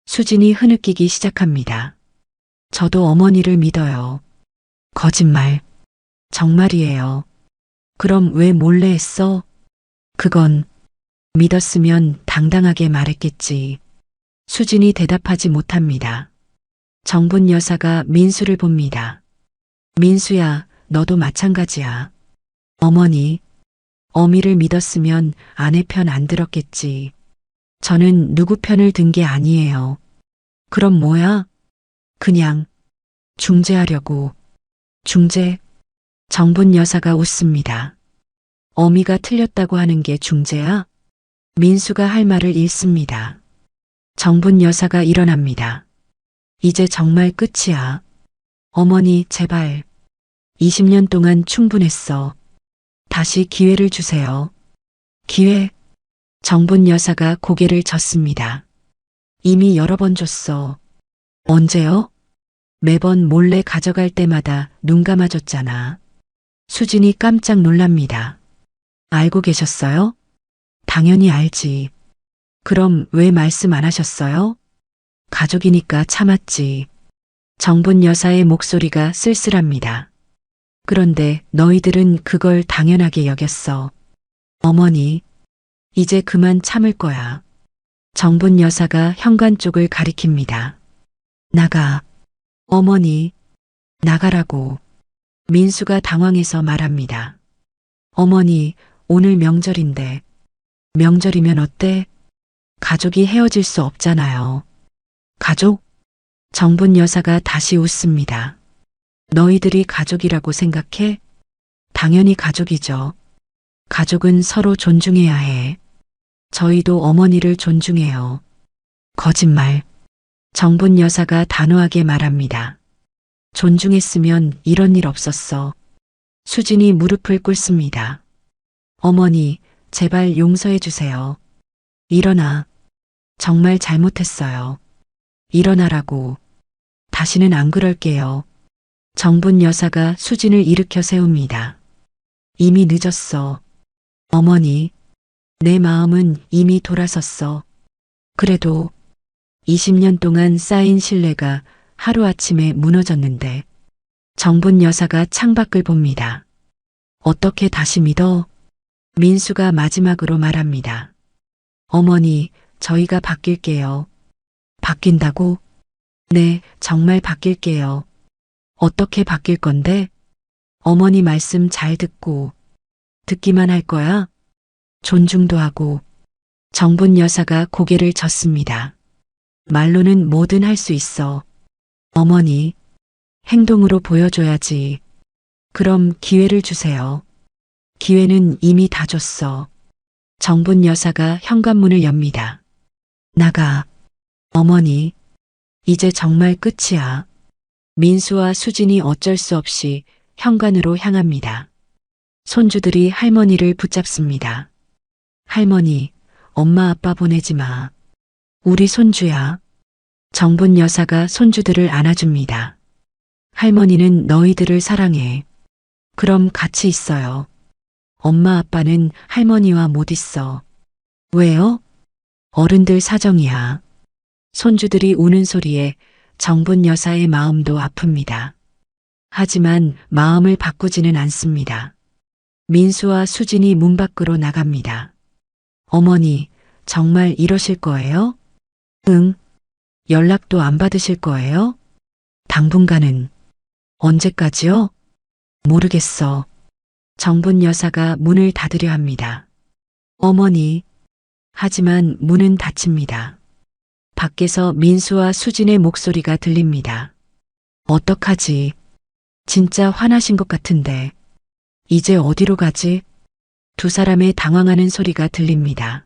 수진이 흐느끼기 시작합니다. 저도 어머니를 믿어요. 거짓말. 정말이에요. 그럼 왜 몰래 했어? 그건 믿었으면 당당하게 말했겠지. 수진이 대답하지 못합니다. 정분 여사가 민수를 봅니다. 민수야, 너도 마찬가지야. 어머니, 어미를 믿었으면 아내 편 안 들었겠지. 저는 누구 편을 든 게 아니에요. 그럼 뭐야? 그냥 중재하려고. 중재? 정분 여사가 웃습니다. 어미가 틀렸다고 하는 게 중재야? 민수가 할 말을 잃습니다. 정분 여사가 일어납니다. 이제 정말 끝이야. 어머니, 제발. 20년 동안 충분했어. 다시 기회를 주세요. 기회? 정분 여사가 고개를 젓습니다. 이미 여러 번 줬어. 언제요? 매번 몰래 가져갈 때마다 눈 감아줬잖아. 수진이 깜짝 놀랍니다. 알고 계셨어요? 당연히 알지. 그럼 왜 말씀 안 하셨어요? 가족이니까 참았지. 정분 여사의 목소리가 쓸쓸합니다. 그런데 너희들은 그걸 당연하게 여겼어. 어머니, 이제 그만 참을 거야. 정분 여사가 현관 쪽을 가리킵니다. 나가. 어머니, 나가라고. 민수가 당황해서 말합니다. 어머니, 오늘 명절인데. 명절이면 어때? 가족이 헤어질 수 없잖아요. 가족? 정분 여사가 다시 웃습니다. 너희들이 가족이라고 생각해? 당연히 가족이죠. 가족은 서로 존중해야 해. 저희도 어머니를 존중해요. 거짓말. 정분 여사가 단호하게 말합니다. 존중했으면 이런 일 없었어. 수진이 무릎을 꿇습니다. 어머니, 제발 용서해 주세요. 일어나. 정말 잘못했어요. 일어나라고. 다시는 안 그럴게요. 정분 여사가 수진을 일으켜 세웁니다. 이미 늦었어. 어머니, 내 마음은 이미 돌아섰어. 그래도 20년 동안 쌓인 신뢰가 하루아침에 무너졌는데 정분 여사가 창밖을 봅니다. 어떻게 다시 믿어? 민수가 마지막으로 말합니다. 어머니, 저희가 바뀔게요. 바뀐다고? 네, 정말 바뀔게요. 어떻게 바뀔 건데? 어머니 말씀 잘 듣고 듣기만 할 거야? 존중도 하고. 정분 여사가 고개를 젓습니다. 말로는 뭐든 할 수 있어. 어머니, 행동으로 보여줘야지. 그럼 기회를 주세요. 기회는 이미 다 줬어. 정분 여사가 현관문을 엽니다. 나가. 어머니, 이제 정말 끝이야. 민수와 수진이 어쩔 수 없이 현관으로 향합니다. 손주들이 할머니를 붙잡습니다. 할머니, 엄마 아빠 보내지 마. 우리 손주야. 정분 여사가 손주들을 안아줍니다. 할머니는 너희들을 사랑해. 그럼 같이 있어요. 엄마 아빠는 할머니와 못 있어. 왜요? 어른들 사정이야. 손주들이 우는 소리에 정분 여사의 마음도 아픕니다. 하지만 마음을 바꾸지는 않습니다. 민수와 수진이 문 밖으로 나갑니다. 어머니, 정말 이러실 거예요? 응. 연락도 안 받으실 거예요? 당분간은. 언제까지요? 모르겠어. 정분 여사가 문을 닫으려 합니다. 어머니. 하지만 문은 닫힙니다. 밖에서 민수와 수진의 목소리가 들립니다. 어떡하지? 진짜 화나신 것 같은데. 이제 어디로 가지? 두 사람의 당황하는 소리가 들립니다.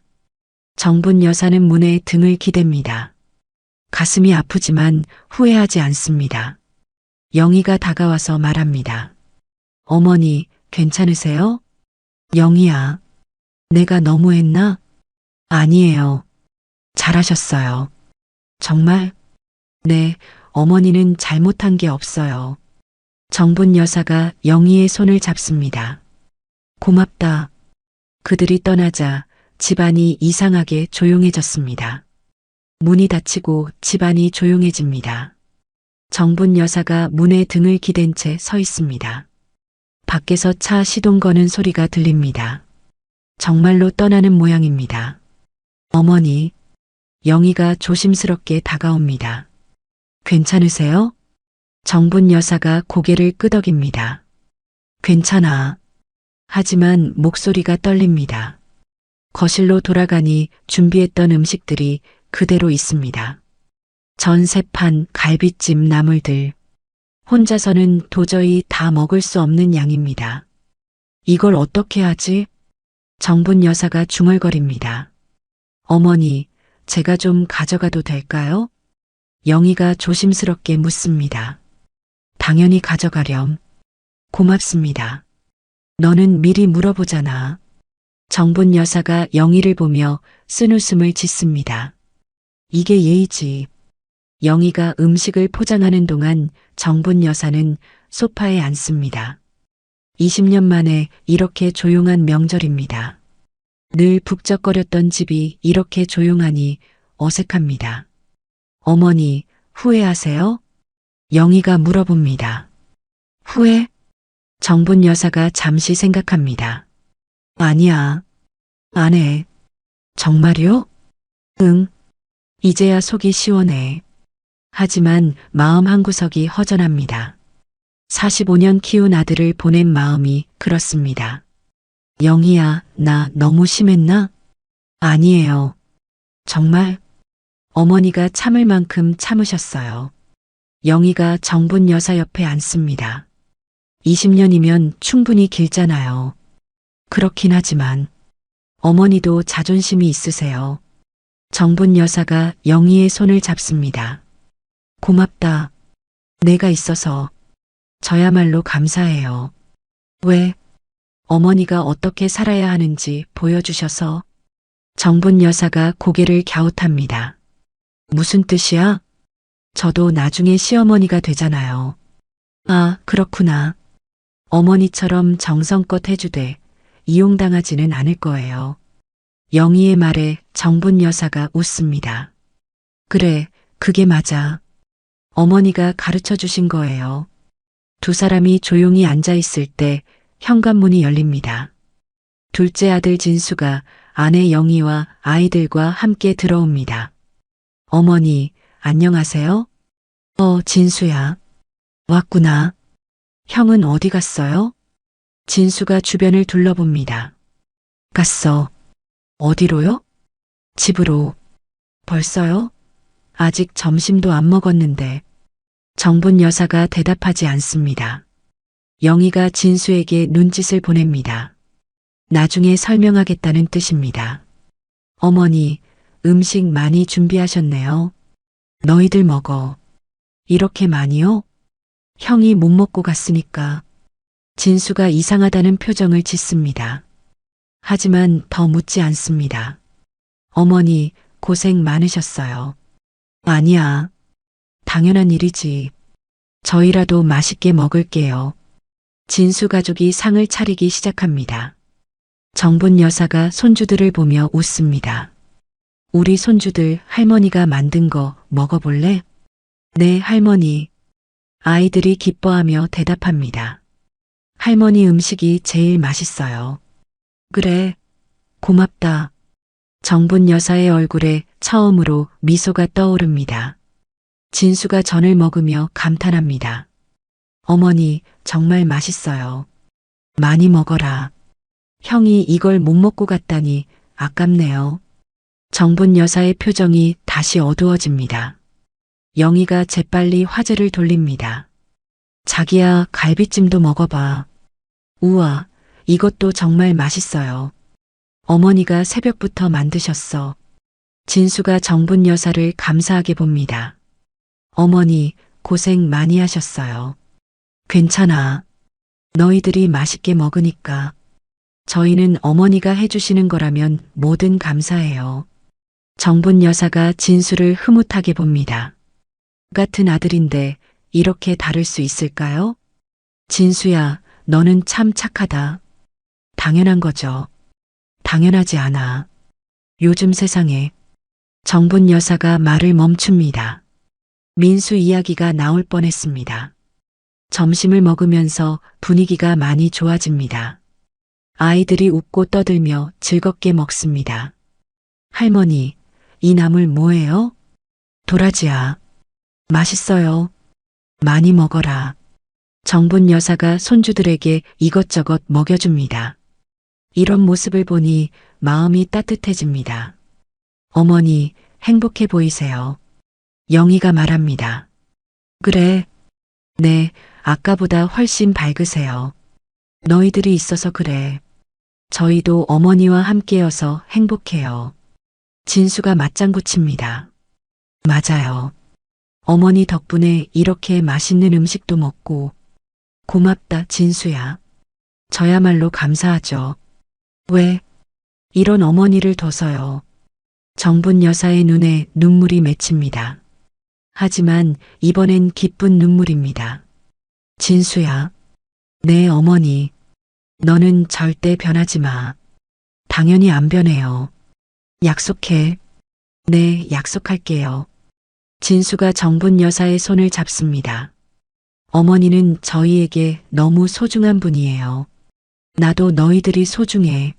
정분 여사는 문에 등을 기댑니다. 가슴이 아프지만 후회하지 않습니다. 영희가 다가와서 말합니다. 어머니, 괜찮으세요? 영희야, 내가 너무했나? 아니에요. 잘하셨어요. 정말? 네, 어머니는 잘못한 게 없어요. 정분 여사가 영희의 손을 잡습니다. 고맙다. 그들이 떠나자 집안이 이상하게 조용해졌습니다. 문이 닫히고 집안이 조용해집니다. 정분 여사가 문에 등을 기댄 채 서 있습니다. 밖에서 차 시동 거는 소리가 들립니다. 정말로 떠나는 모양입니다. 어머니, 영희가 조심스럽게 다가옵니다. 괜찮으세요? 정분 여사가 고개를 끄덕입니다. 괜찮아. 하지만 목소리가 떨립니다. 거실로 돌아가니 준비했던 음식들이 그대로 있습니다. 전세판, 갈비찜, 나물들. 혼자서는 도저히 다 먹을 수 없는 양입니다. 이걸 어떻게 하지? 정분 여사가 중얼거립니다. 어머니, 제가 좀 가져가도 될까요? 영희가 조심스럽게 묻습니다. 당연히 가져가렴. 고맙습니다. 너는 미리 물어보잖아. 정분 여사가 영희를 보며 쓴웃음을 짓습니다. 이게 예의지. 영희가 음식을 포장하는 동안 정분 여사는 소파에 앉습니다. 20년 만에 이렇게 조용한 명절입니다. 늘 북적거렸던 집이 이렇게 조용하니 어색합니다. 어머니, 후회하세요? 영희가 물어봅니다. 후회? 정분 여사가 잠시 생각합니다. 아니야. 안 해. 정말요? 응. 이제야 속이 시원해. 하지만 마음 한구석이 허전합니다. 45년 키운 아들을 보낸 마음이 그렇습니다. 영희야, 나 너무 심했나? 아니에요. 정말? 어머니가 참을 만큼 참으셨어요. 영희가 정분 여사 옆에 앉습니다. 20년이면 충분히 길잖아요. 그렇긴 하지만 어머니도 자존심이 있으세요. 정분 여사가 영희의 손을 잡습니다. 고맙다. 내가 있어서. 저야말로 감사해요. 왜? 어머니가 어떻게 살아야 하는지 보여주셔서. 정분 여사가 고개를 갸웃합니다. 무슨 뜻이야? 저도 나중에 시어머니가 되잖아요. 아, 그렇구나. 어머니처럼 정성껏 해주되 이용당하지는 않을 거예요. 영희의 말에 정분 여사가 웃습니다. 그래, 그게 맞아. 어머니가 가르쳐 주신 거예요. 두 사람이 조용히 앉아 있을 때 현관문이 열립니다. 둘째 아들 진수가 아내 영희와 아이들과 함께 들어옵니다. 어머니, 안녕하세요? 진수야. 왔구나. 형은 어디 갔어요? 진수가 주변을 둘러봅니다. 갔어. 어디로요? 집으로. 벌써요? 아직 점심도 안 먹었는데. 정분 여사가 대답하지 않습니다. 영희가 진수에게 눈짓을 보냅니다. 나중에 설명하겠다는 뜻입니다. 어머니, 음식 많이 준비하셨네요. 너희들 먹어. 이렇게 많이요? 형이 못 먹고 갔으니까. 진수가 이상하다는 표정을 짓습니다. 하지만 더 묻지 않습니다. 어머니, 고생 많으셨어요. 아니야. 당연한 일이지. 저희라도 맛있게 먹을게요. 진수 가족이 상을 차리기 시작합니다. 정분 여사가 손주들을 보며 웃습니다. 우리 손주들 할머니가 만든 거 먹어볼래? 네, 할머니. 아이들이 기뻐하며 대답합니다. 할머니 음식이 제일 맛있어요. 그래, 고맙다. 정분 여사의 얼굴에 처음으로 미소가 떠오릅니다. 진수가 전을 먹으며 감탄합니다. 어머니, 정말 맛있어요. 많이 먹어라. 형이 이걸 못 먹고 갔다니 아깝네요. 정분 여사의 표정이 다시 어두워집니다. 영희가 재빨리 화제를 돌립니다. 자기야, 갈비찜도 먹어봐. 우와, 이것도 정말 맛있어요. 어머니가 새벽부터 만드셨어. 진수가 정분 여사를 감사하게 봅니다. 어머니, 고생 많이 하셨어요. 괜찮아. 너희들이 맛있게 먹으니까. 저희는 어머니가 해주시는 거라면 뭐든 감사해요. 정분 여사가 진수를 흐뭇하게 봅니다. 같은 아들인데 이렇게 다를 수 있을까요? 진수야, 너는 참 착하다. 당연한 거죠. 당연하지 않아. 요즘 세상에. 정분 여사가 말을 멈춥니다. 민수 이야기가 나올 뻔했습니다. 점심을 먹으면서 분위기가 많이 좋아집니다. 아이들이 웃고 떠들며 즐겁게 먹습니다. 할머니, 이 나물 뭐예요? 도라지야. 맛있어요. 많이 먹어라. 정분 여사가 손주들에게 이것저것 먹여줍니다. 이런 모습을 보니 마음이 따뜻해집니다. 어머니, 행복해 보이세요. 영희가 말합니다. 그래. 네, 아까보다 훨씬 밝으세요. 너희들이 있어서 그래. 저희도 어머니와 함께여서 행복해요. 진수가 맞장구 칩니다. 맞아요. 어머니 덕분에 이렇게 맛있는 음식도 먹고. 고맙다, 진수야. 저야말로 감사하죠. 왜? 이런 어머니를 둬서요. 정분 여사의 눈에 눈물이 맺힙니다. 하지만 이번엔 기쁜 눈물입니다. 진수야, 내 어머니, 너는 절대 변하지 마. 당연히 안 변해요. 약속해. 네, 약속할게요. 진수가 정분 여사의 손을 잡습니다. 어머니는 저희에게 너무 소중한 분이에요. 나도 너희들이 소중해.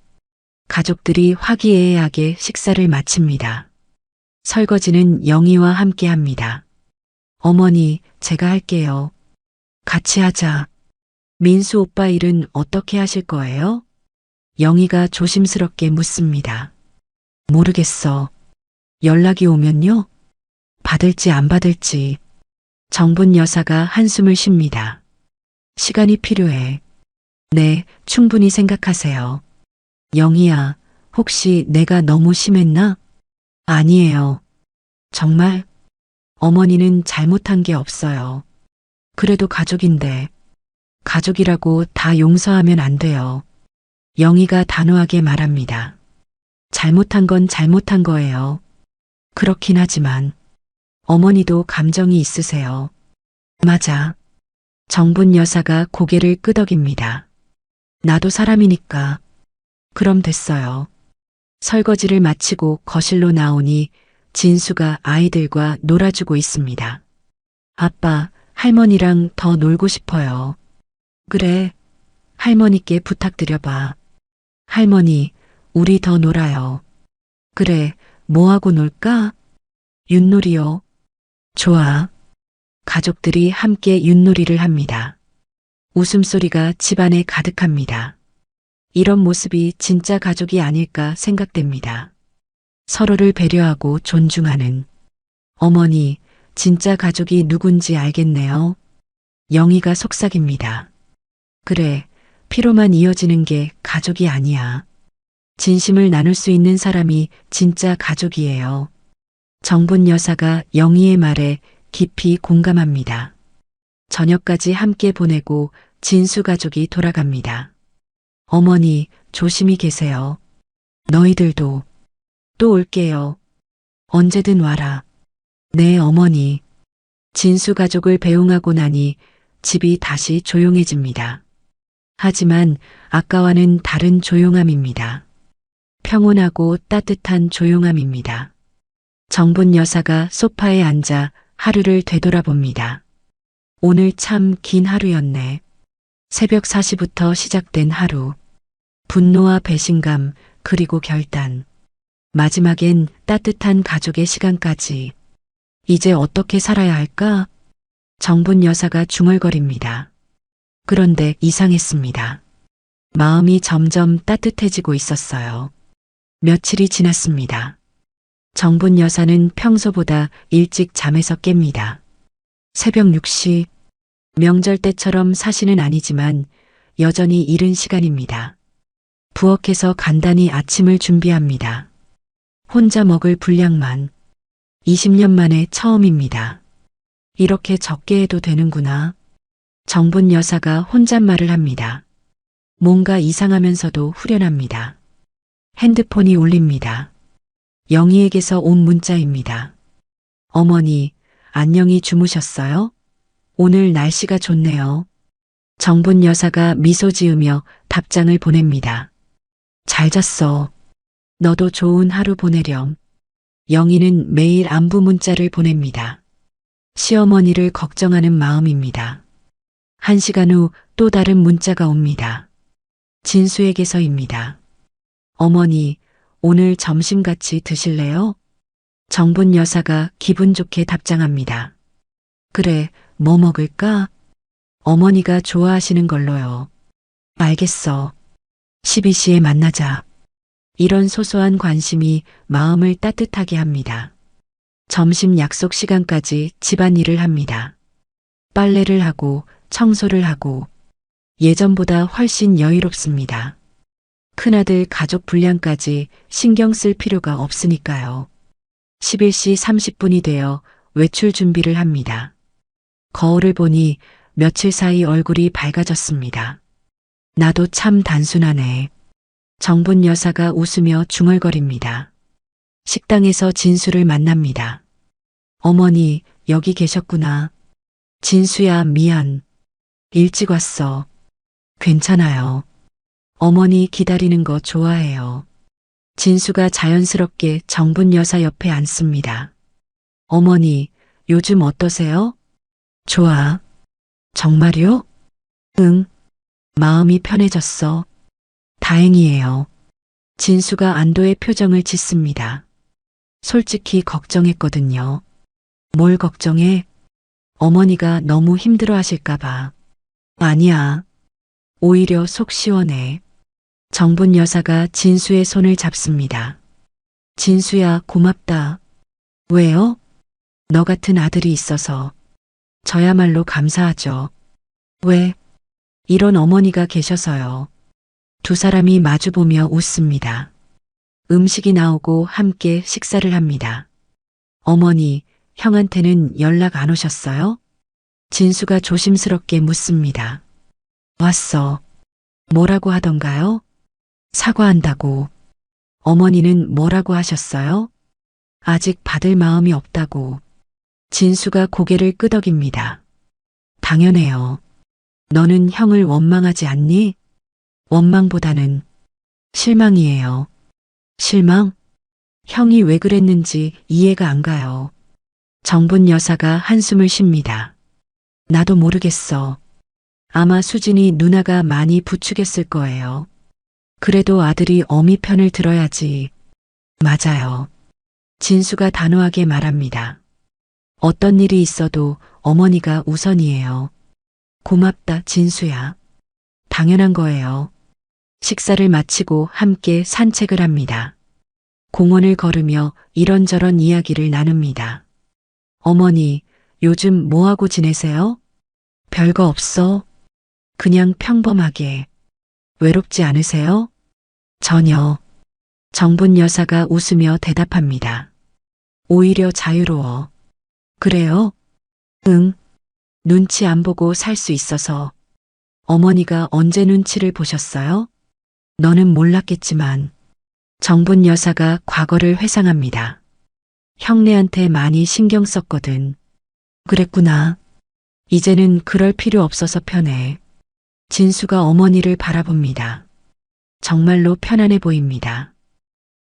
가족들이 화기애애하게 식사를 마칩니다. 설거지는 영희와 함께 합니다. 어머니, 제가 할게요. 같이 하자. 민수 오빠 일은 어떻게 하실 거예요? 영희가 조심스럽게 묻습니다. 모르겠어. 연락이 오면요? 받을지 안 받을지. 정분 여사가 한숨을 쉽니다. 시간이 필요해. 네, 충분히 생각하세요. 영희야, 혹시 내가 너무 심했나? 아니에요. 정말? 어머니는 잘못한 게 없어요. 그래도 가족인데. 가족이라고 다 용서하면 안 돼요. 영희가 단호하게 말합니다. 잘못한 건 잘못한 거예요. 그렇긴 하지만 어머니도 감정이 있으세요. 맞아. 정분 여사가 고개를 끄덕입니다. 나도 사람이니까. 그럼 됐어요. 설거지를 마치고 거실로 나오니 진수가 아이들과 놀아주고 있습니다. 아빠, 할머니랑 더 놀고 싶어요. 그래, 할머니께 부탁드려봐. 할머니, 우리 더 놀아요. 그래, 뭐하고 놀까? 윷놀이요. 좋아. 가족들이 함께 윷놀이를 합니다. 웃음소리가 집안에 가득합니다. 이런 모습이 진짜 가족이 아닐까 생각됩니다. 서로를 배려하고 존중하는 어머니, 진짜 가족이 누군지 알겠네요. 영희가 속삭입니다. 그래, 피로만 이어지는 게 가족이 아니야. 진심을 나눌 수 있는 사람이 진짜 가족이에요. 정분 여사가 영희의 말에 깊이 공감합니다. 저녁까지 함께 보내고 진수 가족이 돌아갑니다. 어머니, 조심히 계세요. 너희들도. 또 올게요. 언제든 와라. 네, 어머니. 진수 가족을 배웅하고 나니 집이 다시 조용해집니다. 하지만 아까와는 다른 조용함입니다. 평온하고 따뜻한 조용함입니다. 정분 여사가 소파에 앉아 하루를 되돌아봅니다. 오늘 참 긴 하루였네. 새벽 4시부터 시작된 하루. 분노와 배신감, 그리고 결단. 마지막엔 따뜻한 가족의 시간까지. 이제 어떻게 살아야 할까? 정분 여사가 중얼거립니다. 그런데 이상했습니다. 마음이 점점 따뜻해지고 있었어요. 며칠이 지났습니다. 정분 여사는 평소보다 일찍 잠에서 깹니다. 새벽 6시, 명절 때처럼 사시는 아니지만 여전히 이른 시간입니다. 부엌에서 간단히 아침을 준비합니다. 혼자 먹을 분량만. 20년 만에 처음입니다. 이렇게 적게 해도 되는구나. 정분 여사가 혼잣말을 합니다. 뭔가 이상하면서도 후련합니다. 핸드폰이 울립니다. 영희에게서 온 문자입니다. 어머니, 안녕히 주무셨어요? 오늘 날씨가 좋네요. 정분 여사가 미소 지으며 답장을 보냅니다. 잘 잤어. 너도 좋은 하루 보내렴. 영희는 매일 안부 문자를 보냅니다. 시어머니를 걱정하는 마음입니다. 1시간 후 또 다른 문자가 옵니다. 진수에게서입니다. 어머니, 오늘 점심 같이 드실래요? 정분 여사가 기분 좋게 답장합니다. 그래, 뭐 먹을까? 어머니가 좋아하시는 걸로요. 알겠어. 12시에 만나자. 이런 소소한 관심이 마음을 따뜻하게 합니다. 점심 약속 시간까지 집안일을 합니다. 빨래를 하고 청소를 하고 예전보다 훨씬 여유롭습니다. 큰아들 가족 분량까지 신경 쓸 필요가 없으니까요. 11시 30분이 되어 외출 준비를 합니다. 거울을 보니 며칠 사이 얼굴이 밝아졌습니다. 나도 참 단순하네. 정분 여사가 웃으며 중얼거립니다. 식당에서 진수를 만납니다. 어머니, 여기 계셨구나. 진수야, 미안. 일찍 왔어. 괜찮아요. 어머니 기다리는 거 좋아해요. 진수가 자연스럽게 정분 여사 옆에 앉습니다. 어머니, 요즘 어떠세요? 좋아. 정말요? 응. 마음이 편해졌어. 다행이에요. 진수가 안도의 표정을 짓습니다. 솔직히 걱정했거든요. 뭘 걱정해? 어머니가 너무 힘들어 하실까봐. 아니야. 오히려 속 시원해. 정분 여사가 진수의 손을 잡습니다. 진수야, 고맙다. 왜요? 너 같은 아들이 있어서. 저야말로 감사하죠. 왜? 이런 어머니가 계셔서요. 두 사람이 마주보며 웃습니다. 음식이 나오고 함께 식사를 합니다. 어머니, 형한테는 연락 안 오셨어요? 진수가 조심스럽게 묻습니다. 왔어. 뭐라고 하던가요? 사과한다고. 어머니는 뭐라고 하셨어요? 아직 받을 마음이 없다고. 진수가 고개를 끄덕입니다. 당연해요. 너는 형을 원망하지 않니? 원망보다는 실망이에요. 실망? 형이 왜 그랬는지 이해가 안 가요. 정분 여사가 한숨을 쉽니다. 나도 모르겠어. 아마 수진이 누나가 많이 부추겼을 거예요. 그래도 아들이 어미 편을 들어야지. 맞아요. 진수가 단호하게 말합니다. 어떤 일이 있어도 어머니가 우선이에요. 고맙다, 진수야. 당연한 거예요. 식사를 마치고 함께 산책을 합니다. 공원을 걸으며 이런저런 이야기를 나눕니다. 어머니, 요즘 뭐하고 지내세요? 별거 없어. 그냥 평범하게. 외롭지 않으세요? 전혀. 정분 여사가 웃으며 대답합니다. 오히려 자유로워. 그래요? 응. 눈치 안 보고 살 수 있어서. 어머니가 언제 눈치를 보셨어요? 너는 몰랐겠지만. 정분 여사가 과거를 회상합니다. 형네한테 많이 신경 썼거든. 그랬구나. 이제는 그럴 필요 없어서 편해. 진수가 어머니를 바라봅니다. 정말로 편안해 보입니다.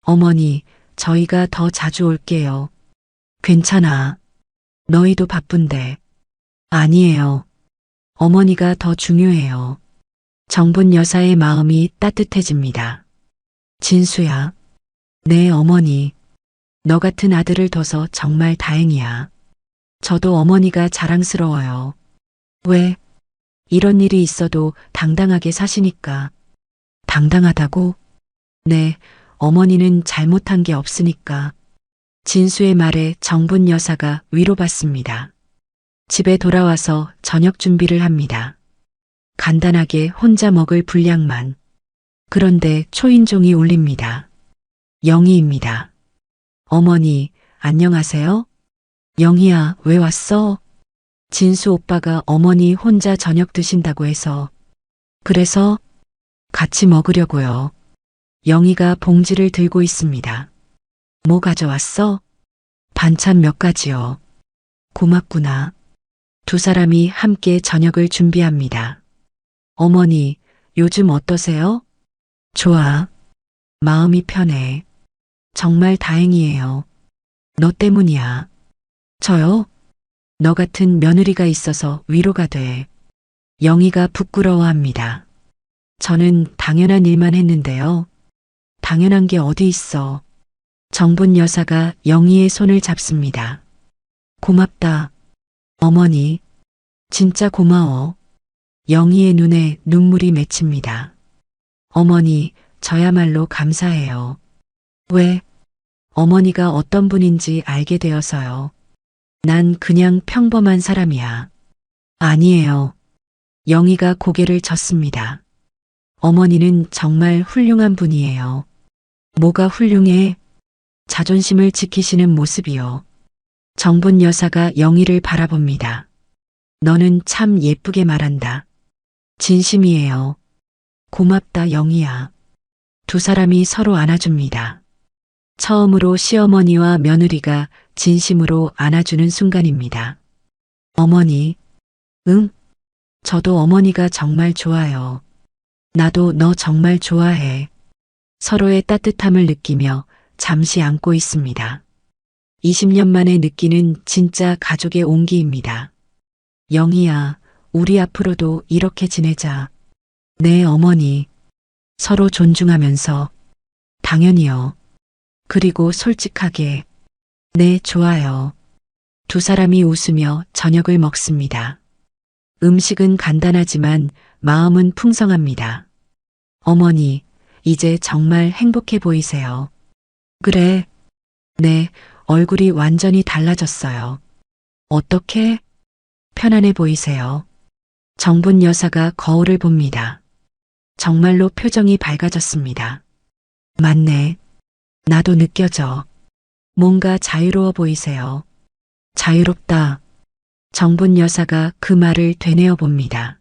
어머니, 저희가 더 자주 올게요. 괜찮아. 너희도 바쁜데. 아니에요. 어머니가 더 중요해요. 정분 여사의 마음이 따뜻해집니다. 진수야. 네, 어머니. 너 같은 아들을 둬서 정말 다행이야. 저도 어머니가 자랑스러워요. 왜? 이런 일이 있어도 당당하게 사시니까. 당당하다고? 네, 어머니는 잘못한 게 없으니까. 진수의 말에 정분 여사가 위로받습니다. 집에 돌아와서 저녁 준비를 합니다. 간단하게 혼자 먹을 분량만. 그런데 초인종이 울립니다. 영희입니다. 어머니, 안녕하세요? 영희야, 왜 왔어? 진수 오빠가 어머니 혼자 저녁 드신다고 해서. 그래서 같이 먹으려고요. 영희가 봉지를 들고 있습니다. 뭐 가져왔어? 반찬 몇 가지요. 고맙구나. 두 사람이 함께 저녁을 준비합니다. 어머니, 요즘 어떠세요? 좋아. 마음이 편해. 정말 다행이에요. 너 때문이야. 저요? 너 같은 며느리가 있어서 위로가 돼. 영희가 부끄러워합니다. 저는 당연한 일만 했는데요. 당연한 게 어디 있어. 정분 여사가 영희의 손을 잡습니다. 고맙다. 어머니, 진짜 고마워. 영희의 눈에 눈물이 맺힙니다. 어머니, 저야말로 감사해요. 왜? 어머니가 어떤 분인지 알게 되어서요. 난 그냥 평범한 사람이야. 아니에요. 영희가 고개를 젓습니다. 어머니는 정말 훌륭한 분이에요. 뭐가 훌륭해? 자존심을 지키시는 모습이요. 정분 여사가 영희를 바라봅니다. 너는 참 예쁘게 말한다. 진심이에요. 고맙다, 영희야. 두 사람이 서로 안아줍니다. 처음으로 시어머니와 며느리가 진심으로 안아주는 순간입니다. 어머니, 응, 저도 어머니가 정말 좋아요. 나도 너 정말 좋아해. 서로의 따뜻함을 느끼며 잠시 안고 있습니다. 20년 만에 느끼는 진짜 가족의 온기입니다. 영희야, 우리 앞으로도 이렇게 지내자. 네, 어머니. 서로 존중하면서. 당연히요. 그리고 솔직하게. 네, 좋아요. 두 사람이 웃으며 저녁을 먹습니다. 음식은 간단하지만 마음은 풍성합니다. 어머니, 이제 정말 행복해 보이세요. 그래. 네, 얼굴이 완전히 달라졌어요. 어떻게? 편안해 보이세요. 정분 여사가 거울을 봅니다. 정말로 표정이 밝아졌습니다. 맞네. 나도 느껴져. 뭔가 자유로워 보이세요. 자유롭다. 정분 여사가 그 말을 되뇌어 봅니다.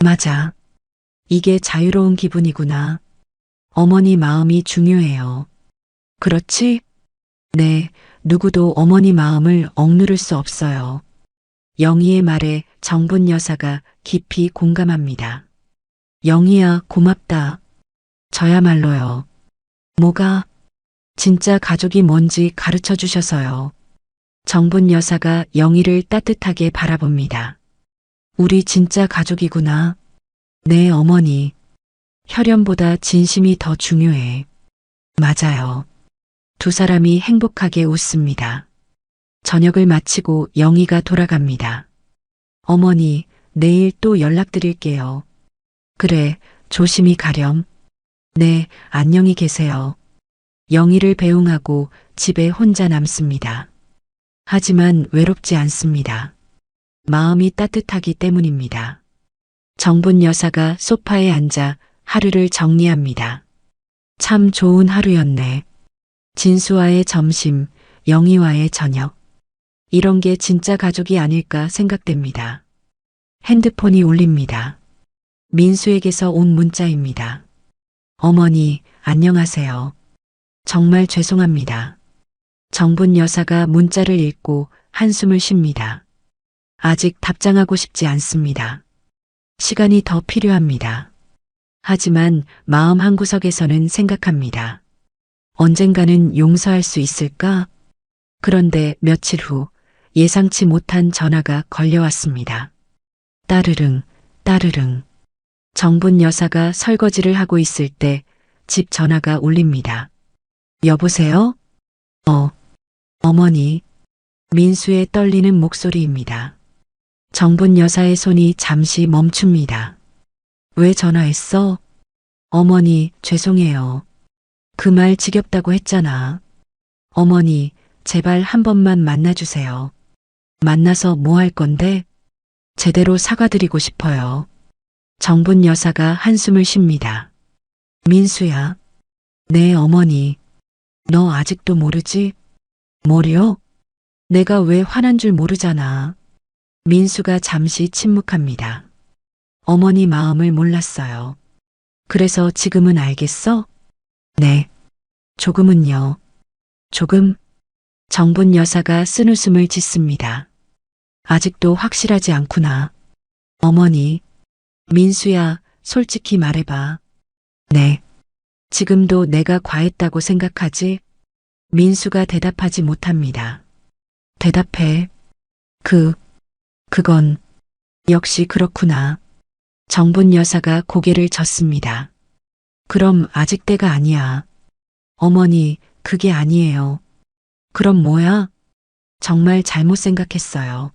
맞아. 이게 자유로운 기분이구나. 어머니 마음이 중요해요. 그렇지? 네, 누구도 어머니 마음을 억누를 수 없어요. 영희의 말에 정분 여사가 깊이 공감합니다. 영희야, 고맙다. 저야말로요. 뭐가? 진짜 가족이 뭔지 가르쳐 주셔서요. 정분 여사가 영희를 따뜻하게 바라봅니다. 우리 진짜 가족이구나. 네, 어머니. 혈연보다 진심이 더 중요해. 맞아요. 두 사람이 행복하게 웃습니다. 저녁을 마치고 영희가 돌아갑니다. 어머니, 내일 또 연락드릴게요. 그래, 조심히 가렴. 네, 안녕히 계세요. 영희를 배웅하고 집에 혼자 남습니다. 하지만 외롭지 않습니다. 마음이 따뜻하기 때문입니다. 정분 여사가 소파에 앉아 하루를 정리합니다. 참 좋은 하루였네. 진수와의 점심, 영희와의 저녁. 이런 게 진짜 가족이 아닐까 생각됩니다. 핸드폰이 울립니다. 민수에게서 온 문자입니다. 어머니, 안녕하세요. 정말 죄송합니다. 정분 여사가 문자를 읽고 한숨을 쉽니다. 아직 답장하고 싶지 않습니다. 시간이 더 필요합니다. 하지만 마음 한구석에서는 생각합니다. 언젠가는 용서할 수 있을까? 그런데 며칠 후 예상치 못한 전화가 걸려왔습니다. 따르릉, 따르릉. 정분 여사가 설거지를 하고 있을 때 집 전화가 울립니다. 여보세요? 어머니. 민수의 떨리는 목소리입니다. 정분 여사의 손이 잠시 멈춥니다. 왜 전화했어? 어머니, 죄송해요. 그 말 지겹다고 했잖아. 어머니, 제발 한 번만 만나주세요. 만나서 뭐 할 건데? 제대로 사과드리고 싶어요. 정분 여사가 한숨을 쉽니다. 민수야. 네, 어머니. 너 아직도 모르지? 뭐려? 내가 왜 화난 줄 모르잖아. 민수가 잠시 침묵합니다. 어머니 마음을 몰랐어요. 그래서 지금은 알겠어? 네. 조금은요. 조금? 정분 여사가 쓴웃음을 짓습니다. 아직도 확실하지 않구나. 어머니. 민수야, 솔직히 말해봐. 네. 지금도 내가 과했다고 생각하지? 민수가 대답하지 못합니다. 대답해. 그건 역시 그렇구나. 정분 여사가 고개를 젓습니다. 그럼 아직 때가 아니야. 어머니, 그게 아니에요. 그럼 뭐야? 정말 잘못 생각했어요.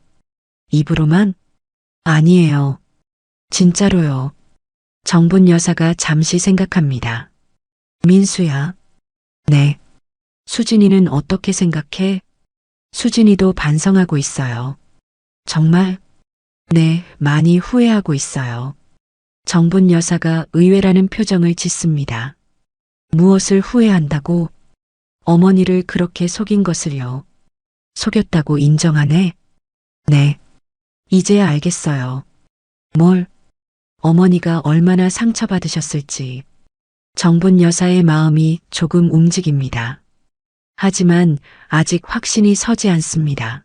입으로만? 아니에요. 진짜로요. 정분 여사가 잠시 생각합니다. 민수야. 네. 수진이는 어떻게 생각해? 수진이도 반성하고 있어요. 정말? 네, 많이 후회하고 있어요. 정분 여사가 의외라는 표정을 짓습니다. 무엇을 후회한다고? 어머니를 그렇게 속인 것을요. 속였다고 인정하네? 네. 이제야 알겠어요. 뭘? 어머니가 얼마나 상처받으셨을지. 정분 여사의 마음이 조금 움직입니다. 하지만 아직 확신이 서지 않습니다.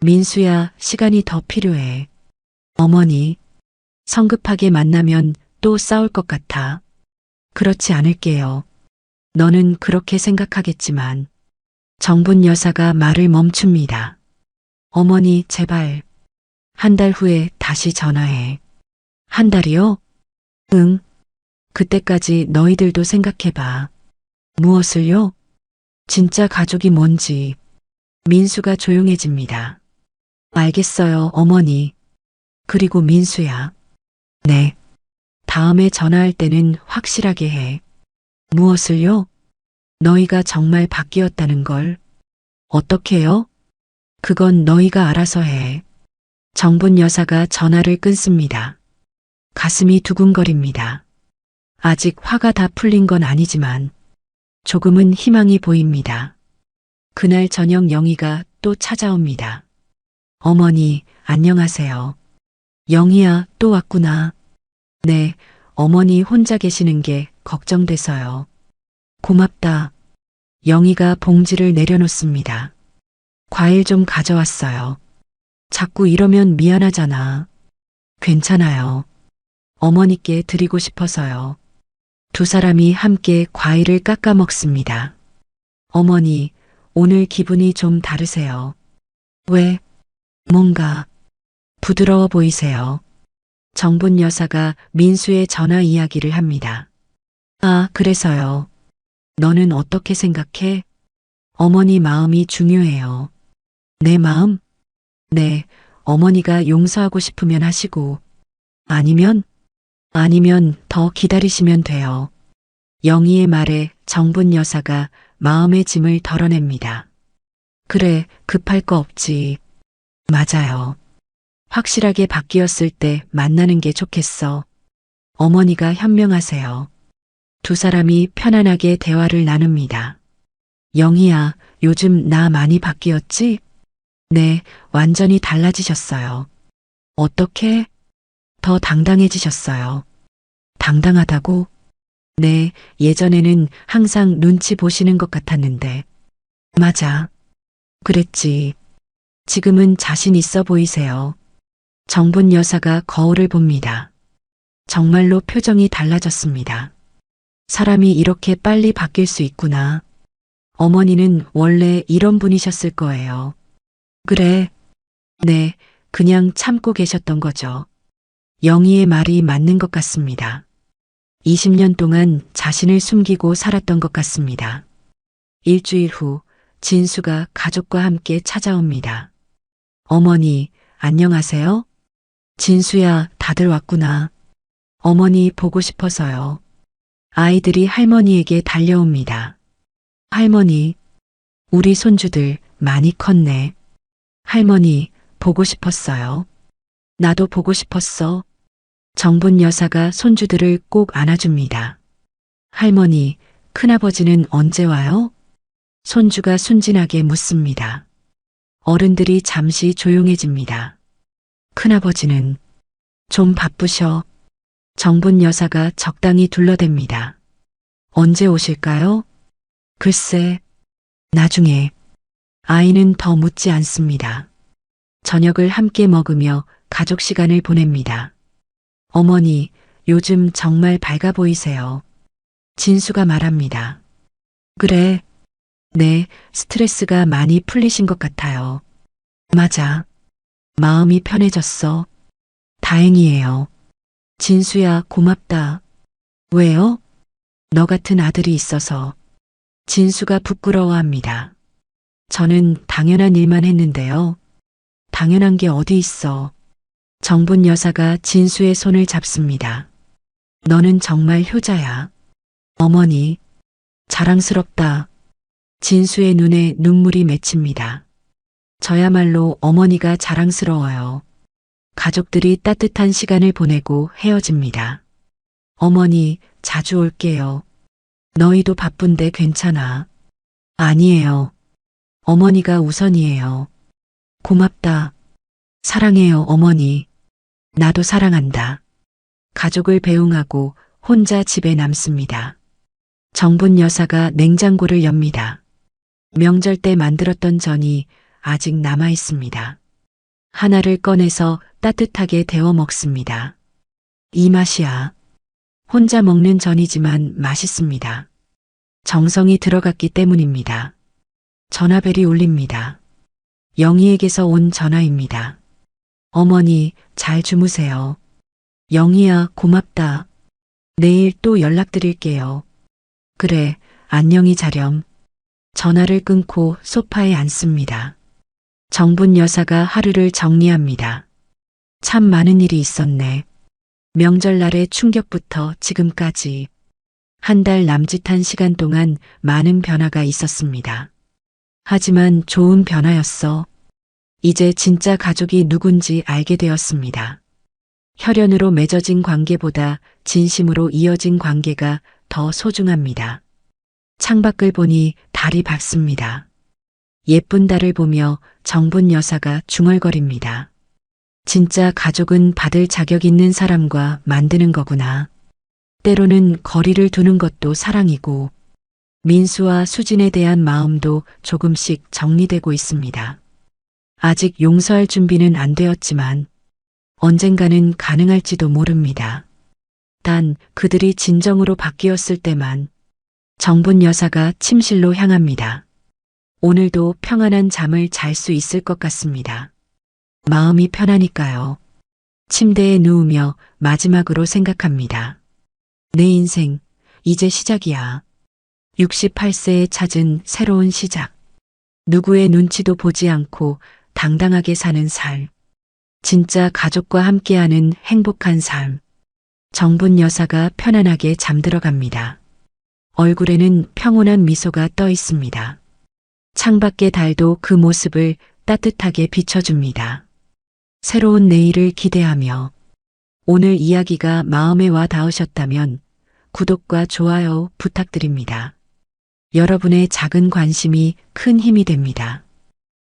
민수야, 시간이 더 필요해. 어머니, 성급하게 만나면 또 싸울 것 같아. 그렇지 않을게요. 너는 그렇게 생각하겠지만. 정분 여사가 말을 멈춥니다. 어머니, 제발. 한 달 후에 다시 전화해. 한 달이요? 응. 그때까지 너희들도 생각해봐. 무엇을요? 진짜 가족이 뭔지. 민수가 조용해집니다. 알겠어요, 어머니. 그리고 민수야. 네. 다음에 전화할 때는 확실하게 해. 무엇을요? 너희가 정말 바뀌었다는 걸. 어떻게요? 그건 너희가 알아서 해. 정분 여사가 전화를 끊습니다. 가슴이 두근거립니다. 아직 화가 다 풀린 건 아니지만 조금은 희망이 보입니다. 그날 저녁 영희가 또 찾아옵니다. 어머니, 안녕하세요. 영희야, 또 왔구나. 네, 어머니 혼자 계시는 게 걱정돼서요. 고맙다. 영희가 봉지를 내려놓습니다. 과일 좀 가져왔어요. 자꾸 이러면 미안하잖아. 괜찮아요. 어머니께 드리고 싶어서요. 두 사람이 함께 과일을 깎아 먹습니다. 어머니, 오늘 기분이 좀 다르세요. 왜? 뭔가 부드러워 보이세요. 정분 여사가 민수의 전화 이야기를 합니다. 아, 그래서요. 너는 어떻게 생각해? 어머니 마음이 중요해요. 내 마음? 네, 어머니가 용서하고 싶으면 하시고, 아니면 더 기다리시면 돼요. 영희의 말에 정분 여사가 마음의 짐을 덜어냅니다. 그래, 급할 거 없지. 맞아요. 확실하게 바뀌었을 때 만나는 게 좋겠어. 어머니가 현명하세요. 두 사람이 편안하게 대화를 나눕니다. 영희야, 요즘 나 많이 바뀌었지? 네, 완전히 달라지셨어요. 어떻게? 더 당당해지셨어요. 당당하다고? 네, 예전에는 항상 눈치 보시는 것 같았는데. 맞아. 그랬지. 지금은 자신 있어 보이세요. 정분 여사가 거울을 봅니다. 정말로 표정이 달라졌습니다. 사람이 이렇게 빨리 바뀔 수 있구나. 어머니는 원래 이런 분이셨을 거예요. 그래. 네, 그냥 참고 계셨던 거죠. 영희의 말이 맞는 것 같습니다. 20년 동안 자신을 숨기고 살았던 것 같습니다. 일주일 후 진수가 가족과 함께 찾아옵니다. 어머니, 안녕하세요? 진수야, 다들 왔구나. 어머니 보고 싶어서요. 아이들이 할머니에게 달려옵니다. 할머니, 우리 손주들 많이 컸네. 할머니, 보고 싶었어요. 나도 보고 싶었어. 정분 여사가 손주들을 꼭 안아줍니다. 할머니, 큰아버지는 언제 와요? 손주가 순진하게 묻습니다. 어른들이 잠시 조용해집니다. 큰아버지는 좀 바쁘셔. 정분 여사가 적당히 둘러댑니다. 언제 오실까요? 글쎄, 나중에. 아이는 더 묻지 않습니다. 저녁을 함께 먹으며 가족 시간을 보냅니다. 어머니, 요즘 정말 밝아 보이세요. 진수가 말합니다. 그래. 네, 스트레스가 많이 풀리신 것 같아요. 맞아. 마음이 편해졌어. 다행이에요. 진수야, 고맙다. 왜요? 너 같은 아들이 있어서. 진수가 부끄러워합니다. 저는 당연한 일만 했는데요. 당연한 게 어디 있어. 정분 여사가 진수의 손을 잡습니다. 너는 정말 효자야. 어머니, 자랑스럽다. 진수의 눈에 눈물이 맺힙니다. 저야말로 어머니가 자랑스러워요. 가족들이 따뜻한 시간을 보내고 헤어집니다. 어머니, 자주 올게요. 너희도 바쁜데 괜찮아. 아니에요. 어머니가 우선이에요. 고맙다. 사랑해요, 어머니. 나도 사랑한다. 가족을 배웅하고 혼자 집에 남습니다. 정분 여사가 냉장고를 엽니다. 명절 때 만들었던 전이 아직 남아 있습니다. 하나를 꺼내서 따뜻하게 데워 먹습니다. 이 맛이야. 혼자 먹는 전이지만 맛있습니다. 정성이 들어갔기 때문입니다. 전화벨이 울립니다. 영희에게서 온 전화입니다. 어머니, 잘 주무세요. 영희야, 고맙다. 내일 또 연락드릴게요. 그래, 안녕히 자렴. 전화를 끊고 소파에 앉습니다. 정분 여사가 하루를 정리합니다. 참 많은 일이 있었네. 명절날의 충격부터 지금까지 한 달 남짓한 시간 동안 많은 변화가 있었습니다. 하지만 좋은 변화였어. 이제 진짜 가족이 누군지 알게 되었습니다. 혈연으로 맺어진 관계보다 진심으로 이어진 관계가 더 소중합니다. 창밖을 보니 달이 밝습니다. 예쁜 달을 보며 정분 여사가 중얼거립니다. 진짜 가족은 받을 자격 있는 사람과 만드는 거구나. 때로는 거리를 두는 것도 사랑이고, 민수와 수진에 대한 마음도 조금씩 정리되고 있습니다. 아직 용서할 준비는 안 되었지만 언젠가는 가능할지도 모릅니다. 단 그들이 진정으로 바뀌었을 때만 정분 여사가 침실로 향합니다. 오늘도 평안한 잠을 잘 수 있을 것 같습니다. 마음이 편하니까요. 침대에 누우며 마지막으로 생각합니다. 내 인생, 이제 시작이야. 68세에 찾은 새로운 시작. 누구의 눈치도 보지 않고 당당하게 사는 삶. 진짜 가족과 함께하는 행복한 삶. 정분 여사가 편안하게 잠들어갑니다. 얼굴에는 평온한 미소가 떠 있습니다. 창밖의 달도 그 모습을 따뜻하게 비춰줍니다. 새로운 내일을 기대하며 오늘 이야기가 마음에 와 닿으셨다면 구독과 좋아요 부탁드립니다. 여러분의 작은 관심이 큰 힘이 됩니다.